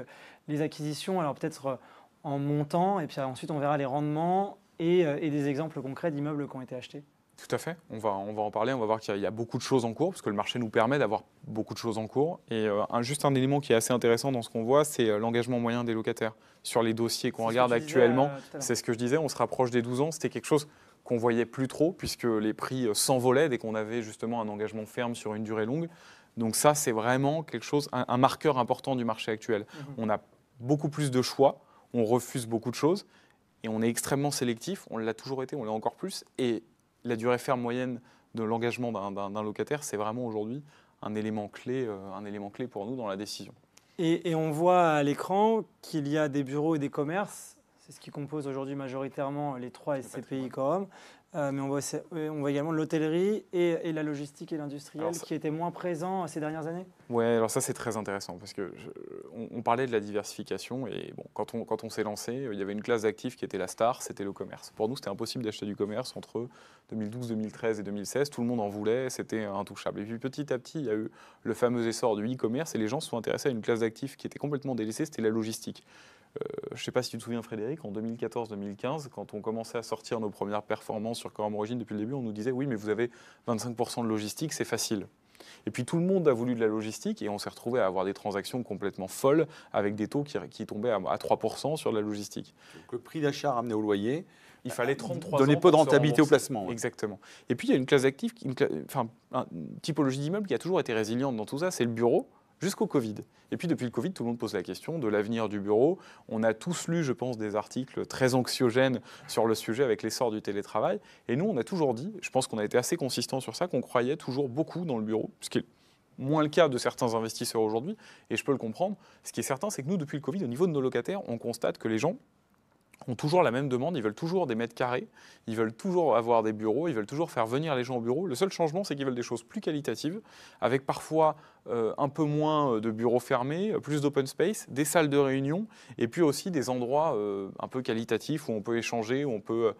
les acquisitions. Alors peut-être en montant, et puis ensuite on verra les rendements et des exemples concrets d'immeubles qui ont été achetés.
Tout à fait, on va en parler, on va voir qu'il y a beaucoup de choses en cours, parce que le marché nous permet d'avoir beaucoup de choses en cours. Et juste un élément qui est assez intéressant dans ce qu'on voit, c'est l'engagement moyen des locataires. Sur les dossiers qu'on regarde actuellement, c'est ce que je disais, on se rapproche des 12 ans, c'était quelque chose qu'on voyait plus trop, puisque les prix s'envolaient dès qu'on avait justement un engagement ferme sur une durée longue. Donc ça, c'est vraiment quelque chose, un marqueur important du marché actuel. On a beaucoup plus de choix, on refuse beaucoup de choses, et on est extrêmement sélectif, on l'a toujours été, on l'est encore plus, et la durée ferme moyenne de l'engagement d'un locataire, c'est vraiment aujourd'hui un élément clé pour nous dans la décision.
Et on voit à l'écran qu'il y a des bureaux et des commerces, c'est ce qui compose aujourd'hui majoritairement les 3 SCPI Corum, mais on voit également l'hôtellerie et la logistique et l'industriel qui étaient moins présents ces dernières années.
Oui, alors ça c'est très intéressant parce qu'on parlait de la diversification et bon, quand on s'est lancé, il y avait une classe d'actifs qui était la star, c'était le commerce. Pour nous, c'était impossible d'acheter du commerce entre 2012, 2013 et 2016. Tout le monde en voulait, c'était intouchable. Et puis petit à petit, il y a eu le fameux essor du e-commerce et les gens se sont intéressés à une classe d'actifs qui était complètement délaissée, c'était la logistique. Je ne sais pas si tu te souviens, Frédéric, en 2014-2015, quand on commençait à sortir nos premières performances sur Corum Origine depuis le début, on nous disait « oui, mais vous avez 25% de logistique, c'est facile ». Et puis tout le monde a voulu de la logistique et on s'est retrouvé à avoir des transactions complètement folles avec des taux qui tombaient à 3% sur la logistique.
Donc le prix d'achat ramené au loyer,
il fallait 33
donner
ans
peu de
pour se
rentabilité au
rembourser.
placement. Ouais.
Exactement. Et puis il y a une classe d'actifs, une typologie d'immeuble qui a toujours été résiliente dans tout ça, c'est le bureau. Jusqu'au Covid. Et puis depuis le Covid, tout le monde pose la question de l'avenir du bureau. On a tous lu, je pense, des articles très anxiogènes sur le sujet avec l'essor du télétravail. Et nous, on a toujours dit, je pense qu'on a été assez consistant sur ça, qu'on croyait toujours beaucoup dans le bureau, ce qui est moins le cas de certains investisseurs aujourd'hui, et je peux le comprendre. Ce qui est certain, c'est que nous, depuis le Covid, au niveau de nos locataires, on constate que les gens ont toujours la même demande, ils veulent toujours des mètres carrés, ils veulent toujours avoir des bureaux, ils veulent toujours faire venir les gens au bureau. Le seul changement, c'est qu'ils veulent des choses plus qualitatives, avec parfois un peu moins de bureaux fermés, plus d'open space, des salles de réunion, et puis aussi des endroits un peu qualitatifs où on peut échanger, où on peut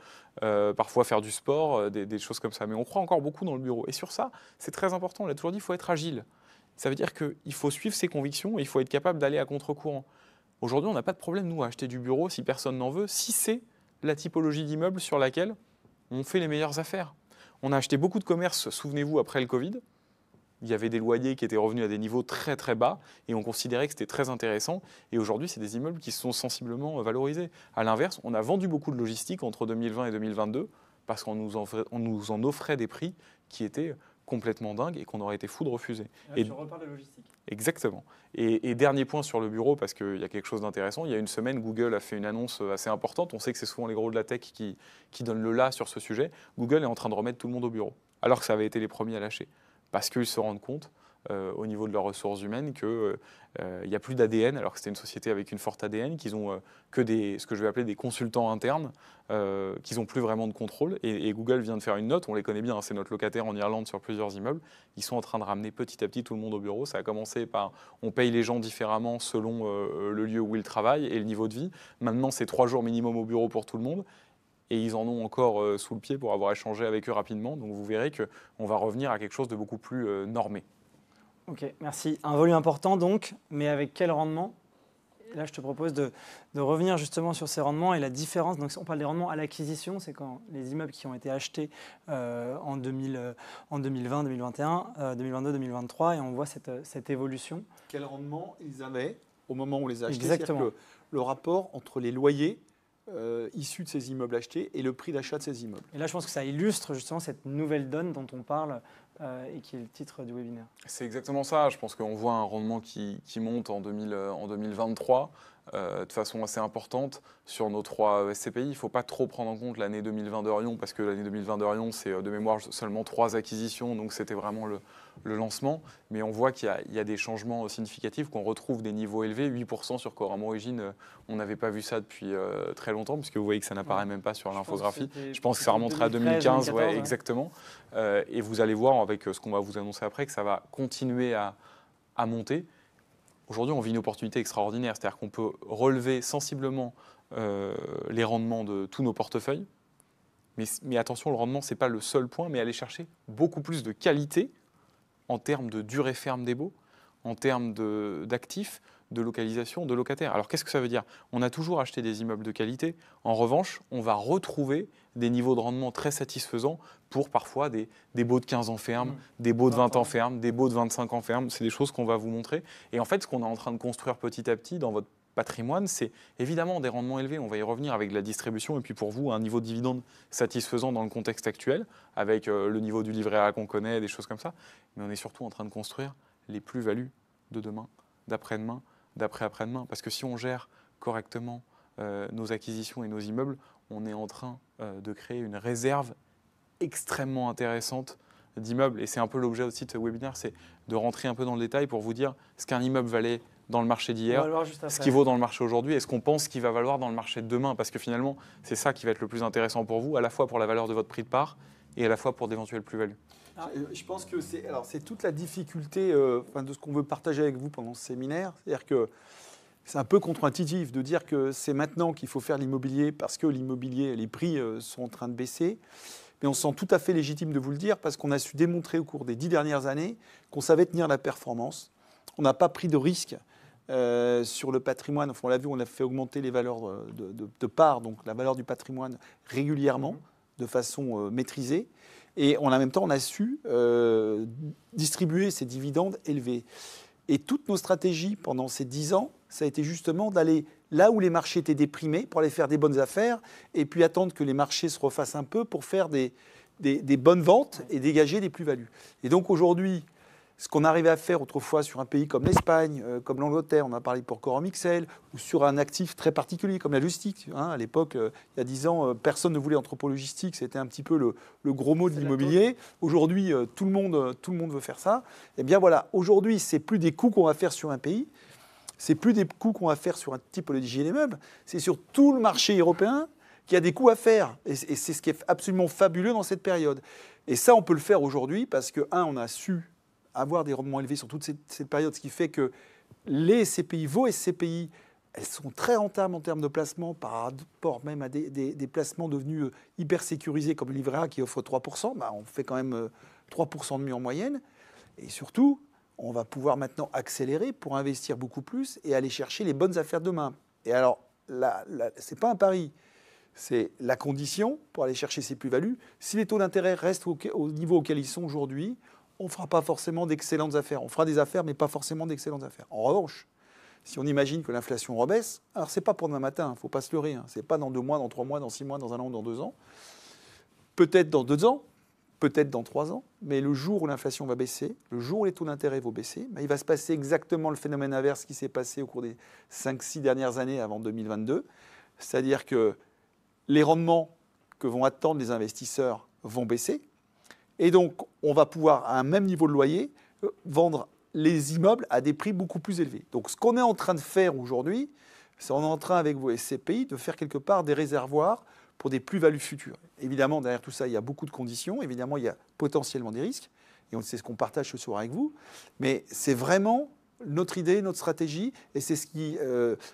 parfois faire du sport, des choses comme ça. Mais on croit encore beaucoup dans le bureau. Et sur ça, c'est très important, on l'a toujours dit, il faut être agile. Ça veut dire qu'il faut suivre ses convictions et il faut être capable d'aller à contre-courant. Aujourd'hui, on n'a pas de problème, nous, à acheter du bureau si personne n'en veut, si c'est la typologie d'immeuble sur laquelle on fait les meilleures affaires. On a acheté beaucoup de commerces, souvenez-vous, après le Covid. Il y avait des loyers qui étaient revenus à des niveaux très très bas et on considérait que c'était très intéressant. Et aujourd'hui, c'est des immeubles qui se sont sensiblement valorisés. À l'inverse, on a vendu beaucoup de logistique entre 2020 et 2022 parce qu'on nous en offrait des prix qui étaient complètement dingues et qu'on aurait été fou de refuser.
Là, tu reparles de logistique.
Exactement. Et dernier point sur le bureau, parce qu'il y a quelque chose d'intéressant, il y a une semaine, Google a fait une annonce assez importante. On sait que c'est souvent les gros de la tech qui donnent le là sur ce sujet. Google est en train de remettre tout le monde au bureau, alors que ça avait été les premiers à lâcher. Parce qu'ils se rendent compte, au niveau de leurs ressources humaines, qu'il n'y a plus d'ADN, alors que c'était une société avec une forte ADN, qu'ils ont que ce que je vais appeler des consultants internes, qu'ils n'ont plus vraiment de contrôle. Et Google vient de faire une note, on les connaît bien, hein, c'est notre locataire en Irlande sur plusieurs immeubles. Ils sont en train de ramener petit à petit tout le monde au bureau. Ça a commencé par on paye les gens différemment selon le lieu où ils travaillent et le niveau de vie. Maintenant, c'est 3 jours minimum au bureau pour tout le monde. Et ils en ont encore sous le pied pour avoir échangé avec eux rapidement. Donc vous verrez qu'on va revenir à quelque chose de beaucoup plus normé.
Ok, merci. Un volume important donc, mais avec quel rendement? Là, je te propose de revenir justement sur ces rendements et la différence. Donc, on parle des rendements à l'acquisition, c'est quand les immeubles qui ont été achetés en 2020, 2021, 2022, 2023, et on voit cette évolution.
Quel rendement ils avaient au moment où on les a achetés?
Exactement.
C'est-à-dire que le rapport entre les loyers issus de ces immeubles achetés et le prix d'achat de ces immeubles.
Et là, je pense que ça illustre justement cette nouvelle donne dont on parle et qui est le titre du webinaire.
C'est exactement ça. Je pense qu'on voit un rendement qui monte en 2023 de façon assez importante sur nos 3 SCPI. Il ne faut pas trop prendre en compte l'année 2020 d'Orion parce que l'année 2020 d'Orion, c'est de mémoire seulement 3 acquisitions, donc c'était vraiment le lancement. Mais on voit qu'il y a des changements significatifs, qu'on retrouve des niveaux élevés. 8% sur Coram Origine, on n'avait pas vu ça depuis très longtemps, puisque vous voyez que ça n'apparaît même pas sur l'infographie. Je pense que ça remonterait à 2015, 2014, ouais, exactement. Et vous allez voir avec ce qu'on va vous annoncer après que ça va continuer à monter. Aujourd'hui, on vit une opportunité extraordinaire, c'est-à-dire qu'on peut relever sensiblement les rendements de tous nos portefeuilles. Mais attention, le rendement, ce n'est pas le seul point, mais aller chercher beaucoup plus de qualité en termes de durée ferme des baux, en termes d'actifs, de localisation, de locataires. Alors qu'est-ce que ça veut dire? On a toujours acheté des immeubles de qualité. En revanche, on va retrouver des niveaux de rendement très satisfaisants pour parfois des baux de 15 ans ferme, des baux de 20 ans ferme, des baux de 25 ans ferme. C'est des choses qu'on va vous montrer. Et en fait, ce qu'on est en train de construire petit à petit dans votre patrimoine, c'est évidemment des rendements élevés. On va y revenir avec la distribution et puis pour vous, un niveau de dividende satisfaisant dans le contexte actuel, avec le niveau du livret A qu'on connaît, des choses comme ça. Mais on est surtout en train de construire les plus-values de demain, d'après-demain, d'après-après-demain. Parce que si on gère correctement nos acquisitions et nos immeubles, on est en train de créer une réserve extrêmement intéressante d'immeubles. Et c'est un peu l'objet aussi de ce webinaire, c'est de rentrer un peu dans le détail pour vous dire ce qu'un immeuble valait dans le marché d'hier, ce qui vaut dans le marché aujourd'hui et ce qu'on pense qu'il va valoir dans le marché de demain. Parce que finalement, c'est ça qui va être le plus intéressant pour vous, à la fois pour la valeur de votre prix de part et à la fois pour d'éventuelles plus-values.
Je pense que c'est toute la difficulté de ce qu'on veut partager avec vous pendant ce séminaire. C'est-à-dire que c'est un peu contre-intuitif de dire que c'est maintenant qu'il faut faire l'immobilier parce que l'immobilier, les prix sont en train de baisser. Mais on se sent tout à fait légitime de vous le dire parce qu'on a su démontrer au cours des 10 dernières années qu'on savait tenir la performance. On n'a pas pris de risques sur le patrimoine. Enfin, on l'a vu, on a fait augmenter les valeurs de part, donc la valeur du patrimoine régulièrement, de façon maîtrisée. Et en même temps, on a su distribuer ces dividendes élevés. Et toutes nos stratégies pendant ces 10 ans, ça a été justement d'aller là où les marchés étaient déprimés pour aller faire des bonnes affaires et puis attendre que les marchés se refassent un peu pour faire des bonnes ventes et dégager des plus-values. Et donc aujourd'hui, ce qu'on arrivait à faire autrefois sur un pays comme l'Espagne, comme l'Angleterre, on a parlé pour Corum XL, ou sur un actif très particulier comme la logistique. Hein, à l'époque, il y a 10 ans, personne ne voulait anthropologistique, c'était un petit peu le gros mot de l'immobilier. Aujourd'hui, tout le monde veut faire ça. Eh bien voilà, aujourd'hui, c'est plus des coûts qu'on va faire sur un pays, c'est plus des coûts qu'on va faire sur un typologie d'immeuble, c'est sur tout le marché européen qu'il y a des coûts à faire. Et c'est ce qui est absolument fabuleux dans cette période. Et ça, on peut le faire aujourd'hui parce que, on a su avoir des rendements élevés sur toute cette période, ce qui fait que les SCPI, vos SCPI, elles sont très rentables en termes de placement par rapport même à des placements devenus hyper sécurisés comme le livret A qui offre 3%. On fait quand même 3% de mieux en moyenne. Et surtout, on va pouvoir maintenant accélérer pour investir beaucoup plus et aller chercher les bonnes affaires demain. Et alors, ce n'est pas un pari, c'est la condition pour aller chercher ces plus-values. Si les taux d'intérêt restent au niveau auquel ils sont aujourd'hui, on ne fera pas forcément d'excellentes affaires. On fera des affaires, mais pas forcément d'excellentes affaires. En revanche, si on imagine que l'inflation rebaisse, alors ce n'est pas pour demain matin, il ne faut pas se leurrer. Ce n'est pas dans 2 mois, dans 3 mois, dans 6 mois, dans 1 an ou dans 2 ans. Peut-être dans 2 ans, peut-être dans 3 ans, mais le jour où l'inflation va baisser, le jour où les taux d'intérêt vont baisser, il va se passer exactement le phénomène inverse qui s'est passé au cours des 5-6 dernières années avant 2022. C'est-à-dire que les rendements que vont attendre les investisseurs vont baisser. Et donc, on va pouvoir, à un même niveau de loyer, vendre les immeubles à des prix beaucoup plus élevés. Donc, ce qu'on est en train de faire aujourd'hui, c'est qu'on est en train, avec vos SCPI, de faire quelque part des réservoirs pour des plus-values futures. Évidemment, derrière tout ça, il y a beaucoup de conditions. Évidemment, il y a potentiellement des risques. Et c'est ce qu'on partage ce soir avec vous. Mais c'est vraiment notre idée, notre stratégie. Et c'est ce qui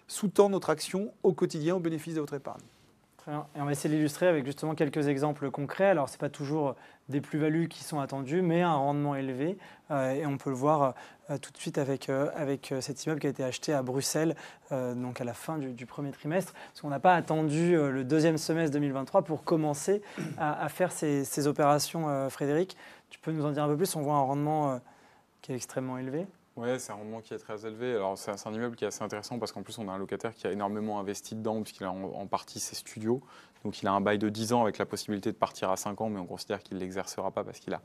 sous-tend notre action au quotidien au bénéfice de votre épargne.
Et on va essayer de l'illustrer avec justement quelques exemples concrets. Alors, ce n'est pas toujours des plus-values qui sont attendues, mais un rendement élevé. Et on peut le voir tout de suite avec cet immeuble qui a été acheté à Bruxelles, donc à la fin du premier trimestre. Parce qu'on n'a pas attendu le deuxième semestre 2023 pour commencer à faire ces opérations. Frédéric, tu peux nous en dire un peu plus? On voit un rendement qui est extrêmement élevé.
Oui, c'est un rendement qui est très élevé. Alors, c'est un immeuble qui est assez intéressant parce qu'en plus, on a un locataire qui a énormément investi dedans puisqu'il a en partie ses studios. Donc, il a un bail de 10 ans avec la possibilité de partir à 5 ans, mais on considère qu'il ne l'exercera pas parce qu'il a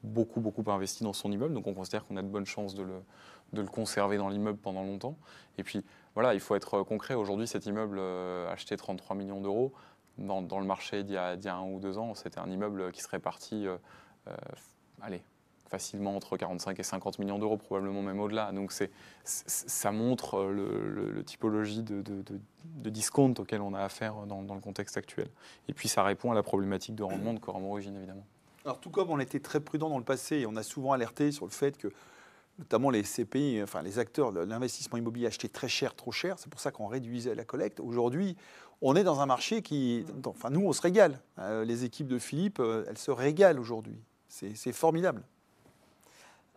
beaucoup investi dans son immeuble. Donc, on considère qu'on a de bonnes chances de le conserver dans l'immeuble pendant longtemps. Et puis, voilà, il faut être concret. Aujourd'hui, cet immeuble acheté 33 millions d'euros, dans le marché d'il y a 1 ou 2 ans, c'était un immeuble qui serait parti, facilement entre 45 et 50 millions d'euros, probablement même au-delà. Donc ça montre le typologie de discount auquel on a affaire dans le contexte actuel. Et puis ça répond à la problématique de rendement de Corum Origine, évidemment.
Alors tout comme on était très prudent dans le passé, et on a souvent alerté sur le fait que, notamment les CPI, enfin les acteurs de l'investissement immobilier achetaient très cher, trop cher, c'est pour ça qu'on réduisait la collecte. Aujourd'hui, on est dans un marché qui... Enfin nous, on se régale. Les équipes de Philippe, elles se régalent aujourd'hui. C'est formidable.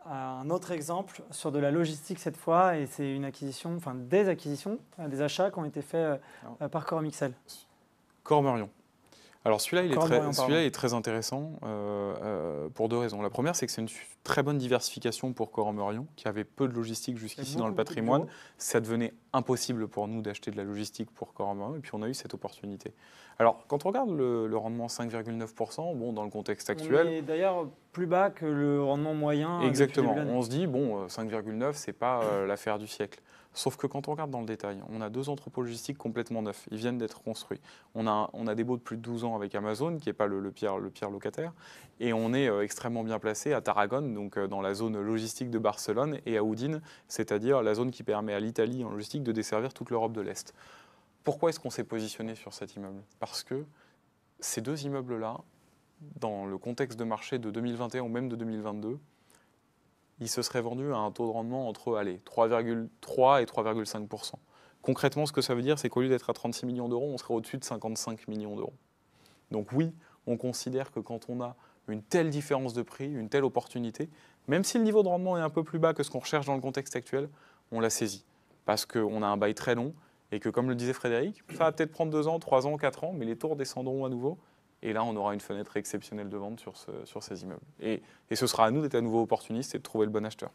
Un autre exemple sur de la logistique cette fois, et c'est une acquisition, enfin des acquisitions, des achats qui ont été faits par Corum XL.
Cormerion. Alors celui-là, il est très intéressant pour 2 raisons. La première, c'est que c'est une très bonne diversification pour Cormerion, qui avait peu de logistique jusqu'ici dans le patrimoine. Ça devenait impossible pour nous d'acheter de la logistique pour Cormerion, et puis on a eu cette opportunité. Alors, quand on regarde le rendement 5,9%, bon, dans le contexte actuel...
On est d'ailleurs plus bas que le rendement moyen.
Exactement. On se dit, bon, 5,9, c'est pas l'affaire du siècle. Sauf que quand on regarde dans le détail, on a 2 entrepôts logistiques complètement neufs. Ils viennent d'être construits. On a des baux de plus de 12 ans avec Amazon, qui n'est pas le pire locataire. Et on est extrêmement bien placé à Tarragone, donc dans la zone logistique de Barcelone, et à Udine, c'est-à-dire la zone qui permet à l'Italie en logistique de desservir toute l'Europe de l'Est. Pourquoi est-ce qu'on s'est positionné sur cet immeuble? Parce que ces 2 immeubles-là, dans le contexte de marché de 2021 ou même de 2022, ils se seraient vendus à un taux de rendement entre 3,3 et 3,5%. Concrètement, ce que ça veut dire, c'est qu'au lieu d'être à 36 millions d'euros, on serait au-dessus de 55 millions d'euros. Donc oui, on considère que quand on a une telle différence de prix, une telle opportunité, même si le niveau de rendement est un peu plus bas que ce qu'on recherche dans le contexte actuel, on la saisit. Parce qu'on a un bail très long et que, comme le disait Frédéric, ça va peut-être prendre 2 ans, 3 ans, 4 ans, mais les taux redescendront à nouveau. Et là, on aura une fenêtre exceptionnelle de vente sur ces immeubles. Et ce sera à nous d'être à nouveau opportunistes et de trouver le bon acheteur.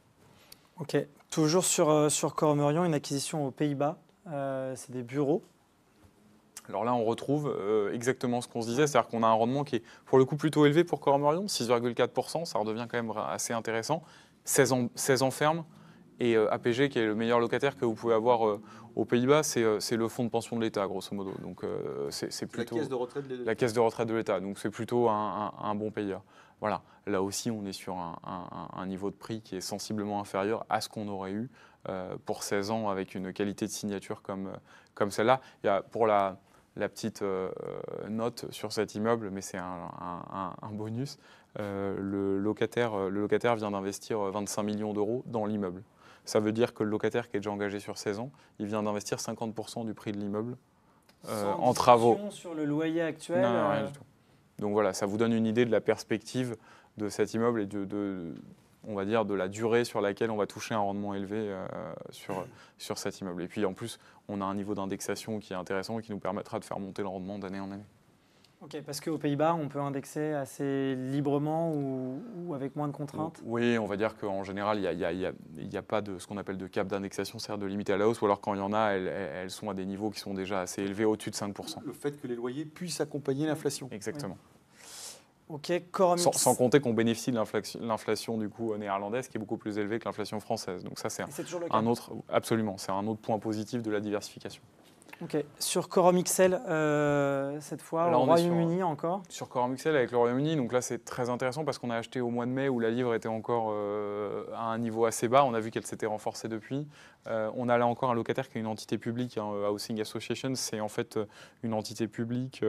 Ok. Toujours sur Cormerion, une acquisition aux Pays-Bas. C'est des bureaux.
Alors là, on retrouve exactement ce qu'on se disait, c'est-à-dire qu'on a un rendement qui est pour le coup plutôt élevé pour Cormerion, 6,4%, ça redevient quand même assez intéressant. 16 ans ferme. Et APG, qui est le meilleur locataire que vous pouvez avoir aux Pays-Bas, c'est le fonds de pension de l'État, grosso modo. Donc c'est plutôt
la caisse de retraite
la caisse de retraite de l'État. Donc c'est plutôt un bon payeur. Voilà. Là aussi, on est sur un niveau de prix qui est sensiblement inférieur à ce qu'on aurait eu pour 16 ans avec une qualité de signature comme celle-là. Il y a pour la petite note sur cet immeuble, mais c'est un bonus. Le locataire vient d'investir 25 millions d'euros dans l'immeuble. Ça veut dire que le locataire qui est déjà engagé sur 16 ans, il vient d'investir 50% du prix de l'immeuble en travaux.
Sur le loyer actuel.
Non, rien du tout. Donc voilà, ça vous donne une idée de la perspective de cet immeuble et on va dire, de la durée sur laquelle on va toucher un rendement élevé sur cet immeuble. Et puis en plus, on a un niveau d'indexation qui est intéressant et qui nous permettra de faire monter le rendement d'année en année.
Ok, parce qu'aux Pays-Bas, on peut indexer assez librement ou avec moins de contraintes?
Oui, on va dire qu'en général, il n'y a pas de ce qu'on appelle de cap d'indexation, c'est-à-dire de limite à la hausse, ou alors quand il y en a, elles sont à des niveaux qui sont déjà assez élevés, au-dessus de 5%.
Le fait que les loyers puissent accompagner l'inflation.
Exactement.
Ok, Corum XL.
Sans compter qu'on bénéficie de l'inflation du coup néerlandaise qui est beaucoup plus élevée que l'inflation française. Donc ça, c'est un autre, absolument, c'est un autre point positif de la diversification.
Ok. Sur Corum XL, cette fois,
là,
au Royaume-Uni encore.
Sur Corum XL avec le Royaume-Uni, donc là c'est très intéressant parce qu'on a acheté au mois de mai où la livre était encore à un niveau assez bas. On a vu qu'elle s'était renforcée depuis. On a là encore un locataire qui est une entité publique, Housing Association. C'est en fait une entité publique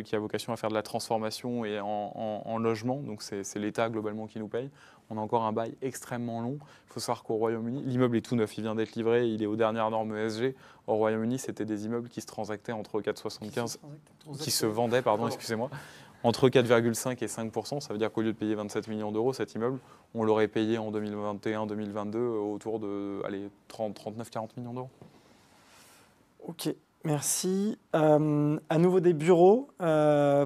qui a vocation à faire de la transformation et en logement. Donc c'est l'État globalement qui nous paye. On a encore un bail extrêmement long. Il faut savoir qu'au Royaume-Uni, l'immeuble est tout neuf, il vient d'être livré, il est aux dernières normes ESG. Au Royaume-Uni, c'était des immeubles qui se transactaient entre 4,75, qui se vendaient, excusez-moi, entre 4,5 et 5%. Ça veut dire qu'au lieu de payer 27 millions d'euros, cet immeuble, on l'aurait payé en 2021-2022 autour de 39-40 millions d'euros.
Ok, merci. À nouveau des bureaux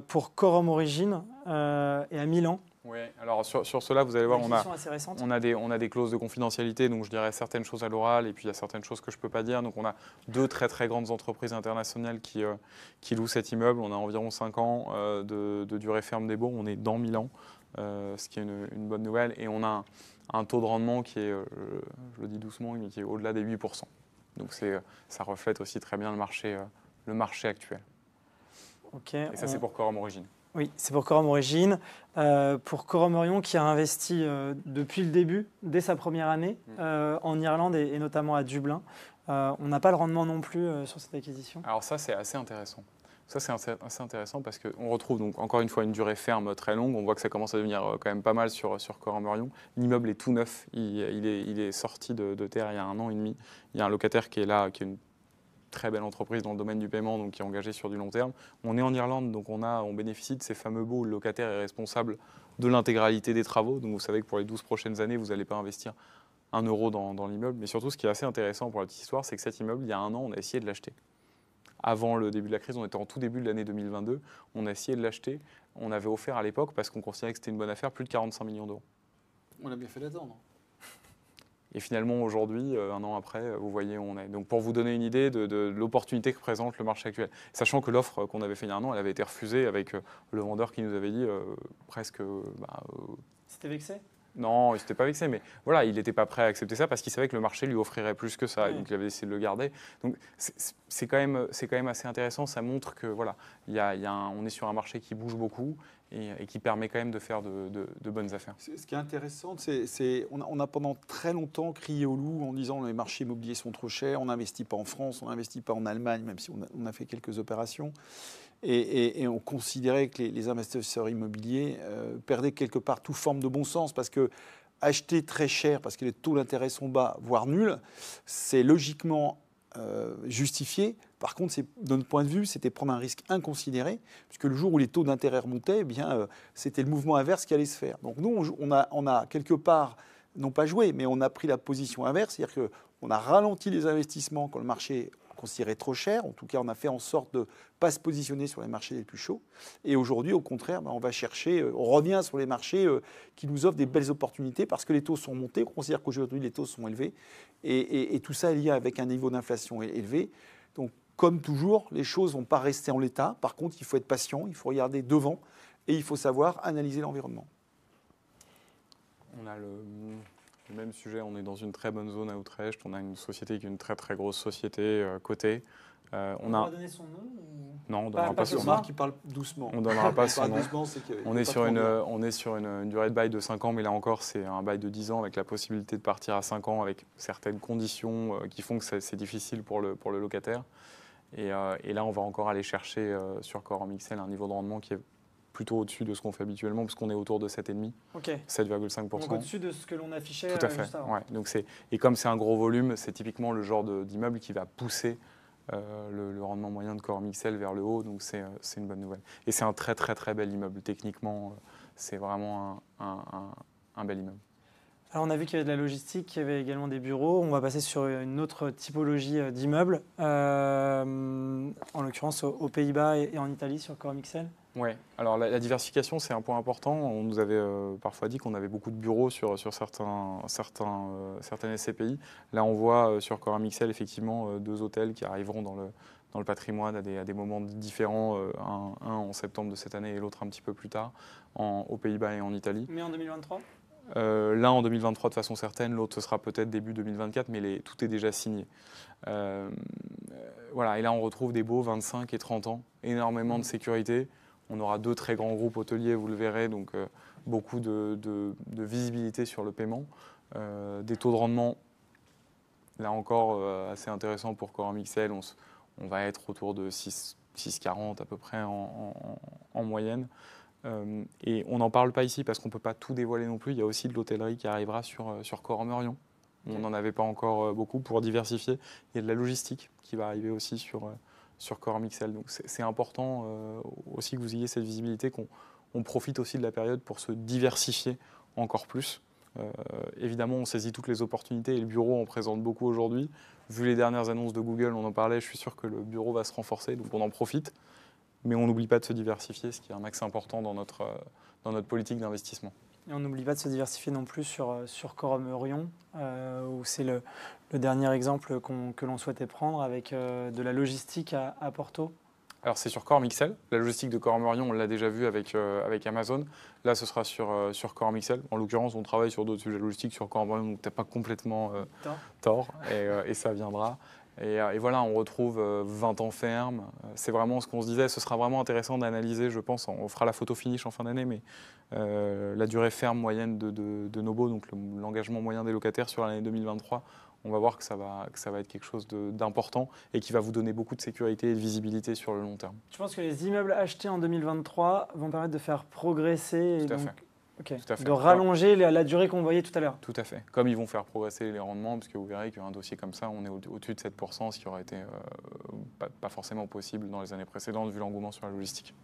pour Corum Origine et à Milan.
Oui, alors sur cela, vous allez voir, on a des clauses de confidentialité, donc je dirais certaines choses à l'oral, et puis il y a certaines choses que je ne peux pas dire. Donc on a deux très très grandes entreprises internationales qui louent cet immeuble. On a environ 5 ans de durée ferme des baux. On est dans Milan, ce qui est une bonne nouvelle. Et on a un taux de rendement qui est, je le dis doucement, mais qui est au-delà des 8%. Donc ça reflète aussi très bien le marché actuel.
Okay,
et ça, c'est pour Corum Origine.
Oui, c'est pour Corum Origine. Pour Corum Orion, qui a investi depuis le début, dès sa première année, en Irlande et notamment à Dublin. On n'a pas le rendement non plus sur cette acquisition.
Alors ça, c'est assez intéressant. Ça, c'est assez intéressant parce qu'on retrouve donc encore une fois une durée ferme très longue. On voit que ça commence à devenir quand même pas mal sur Corum Orion. L'immeuble est tout neuf. Il est sorti de terre il y a 1 an et demi. Il y a un locataire qui est là, qui est une très belle entreprise dans le domaine du paiement, donc qui est engagée sur du long terme. On est en Irlande, donc on bénéficie de ces fameux baux où le locataire est responsable de l'intégralité des travaux. Donc vous savez que pour les 12 prochaines années, vous n'allez pas investir 1 euro dans l'immeuble. Mais surtout, ce qui est assez intéressant pour la petite histoire, c'est que cet immeuble, il y a 1 an, on a essayé de l'acheter. Avant le début de la crise, on était en tout début de l'année 2022, on a essayé de l'acheter. On avait offert à l'époque, parce qu'on considérait que c'était une bonne affaire, plus de 45 millions d'euros.
On a bien fait d'attendre.
Et finalement, aujourd'hui, 1 an après, vous voyez où on est. Donc pour vous donner une idée de l'opportunité que présente le marché actuel. Sachant que l'offre qu'on avait fait il y a 1 an, elle avait été refusée avec le vendeur qui nous avait dit presque...
C'était vexé ?
Non, il n'était pas vexé, mais voilà, il n'était pas prêt à accepter ça parce qu'il savait que le marché lui offrirait plus que ça.
Oui.
Donc il avait essayé de le garder. Donc c'est quand même assez intéressant. Ça montre que voilà, on est sur un marché qui bouge beaucoup et qui permet quand même de faire de bonnes affaires.
Ce qui est intéressant, c'est on a pendant très longtemps crié au loup en disant les marchés immobiliers sont trop chers, on n'investit pas en France, on n'investit pas en Allemagne, même si on a fait quelques opérations. Et on considérait que les investisseurs immobiliers perdaient quelque part toute forme de bon sens parce que acheter très cher parce que les taux d'intérêt sont bas, voire nuls, c'est logiquement justifié. Par contre, de notre point de vue, c'était prendre un risque inconsidéré, puisque le jour où les taux d'intérêt remontaient, eh bien, c'était le mouvement inverse qui allait se faire. Donc nous, on a quelque part, non pas joué, mais on a pris la position inverse, c'est-à-dire qu'on a ralenti les investissements quand le marché considéré trop cher. En tout cas, on a fait en sorte de ne pas se positionner sur les marchés les plus chauds. Et aujourd'hui, au contraire, on va chercher, on revient sur les marchés qui nous offrent des belles opportunités parce que les taux sont montés. On considère qu'aujourd'hui, les taux sont élevés. Et tout ça est lié avec un niveau d'inflation élevé. Donc, comme toujours, les choses ne vont pas rester en l'état. Par contre, il faut être patient, il faut regarder devant et il faut savoir analyser l'environnement.
On a le même sujet, on est dans une très bonne zone à Utrecht. On a une société qui est une très très grosse société cotée.
On va donner son nom ou...
Non, on ne
Pas
donnera pas
ce
son nom.
soir.
Marc, il parle doucement.
On ne donnera pas son nom.
Doucement, c'est qu'il y a
On
pas
est, sur
trop
une,
bien.
on est sur une durée de bail de 5 ans, mais là encore, c'est un bail de 10 ans avec la possibilité de partir à 5 ans avec certaines conditions qui font que c'est difficile pour le locataire. Et là, on va encore aller chercher sur Quorum XL un niveau de rendement qui est plutôt au-dessus de ce qu'on fait habituellement, puisqu'on est autour de 7,5,
Ok.
7,5%.
Donc au-dessus de ce que l'on affichait
Tout à fait.
juste avant.
Ouais. Donc et comme c'est un gros volume, c'est typiquement le genre d'immeuble qui va pousser le rendement moyen de Quorum XL vers le haut, donc c'est une bonne nouvelle. Et c'est un très très très bel immeuble. Techniquement, c'est vraiment un bel immeuble.
Alors on a vu qu'il y avait de la logistique, qu'il y avait également des bureaux. On va passer sur une autre typologie d'immeubles, en l'occurrence aux Pays-Bas et en Italie sur Quorum XL.
Oui, alors la diversification, c'est un point important. On nous avait parfois dit qu'on avait beaucoup de bureaux sur certaines SCPI. Là, on voit sur Quorum XL, effectivement, 2 hôtels qui arriveront dans le patrimoine à des moments différents, un en septembre de cette année et l'autre un petit peu plus tard, aux Pays-Bas et en Italie.
Mais en 2023
L'un en 2023 de façon certaine, l'autre ce sera peut-être début 2024, mais tout est déjà signé. Voilà, et là on retrouve des beaux 25 et 30 ans, énormément de sécurité. On aura 2 très grands groupes hôteliers, vous le verrez, donc beaucoup de visibilité sur le paiement. Des taux de rendement, là encore, assez intéressants pour Quorum XL. On va être autour de 6,40 à peu près en moyenne. Et on n'en parle pas ici parce qu'on ne peut pas tout dévoiler non plus. Il y a aussi de l'hôtellerie qui arrivera sur Quorum Orion. On n'en avait pas encore beaucoup pour diversifier. Il y a de la logistique qui va arriver aussi sur Quorum XL. Donc c'est important aussi que vous ayez cette visibilité, qu'on profite aussi de la période pour se diversifier encore plus. Évidemment, on saisit toutes les opportunités et le bureau en présente beaucoup aujourd'hui. Vu les dernières annonces de Google, on en parlait, je suis sûr que le bureau va se renforcer, donc on en profite. Mais on n'oublie pas de se diversifier, ce qui est un axe important dans notre politique d'investissement.
Et on n'oublie pas de se diversifier non plus sur Quorum Orion, où c'est le dernier exemple que l'on souhaitait prendre avec de la logistique à Porto.
Alors c'est sur Quorum XL. La logistique de Quorum Orion, on l'a déjà vu avec Amazon. Là, ce sera sur Quorum XL. En l'occurrence, on travaille sur d'autres sujets logistiques sur Quorum Orion, donc tu n'as pas complètement tort, et ça viendra. Et voilà, on retrouve 20 ans ferme. C'est vraiment ce qu'on se disait. Ce sera vraiment intéressant d'analyser, je pense. On fera la photo finish en fin d'année, mais la durée ferme moyenne de Nobo, donc l'engagement moyen des locataires sur l'année 2023, on va voir que ça va être quelque chose d'important et qui va vous donner beaucoup de sécurité et de visibilité sur le long terme.
Je pense que les immeubles achetés en 2023 vont permettre de faire progresser.
Tout à fait.
Okay.
Tout à fait.
De rallonger la durée qu'on voyait tout à l'heure.
Tout à fait. Comme ils vont faire progresser les rendements, parce que vous verrez qu'un dossier comme ça, on est au-dessus de 7%, ce qui aurait été pas forcément possible dans les années précédentes, vu l'engouement sur la logistique.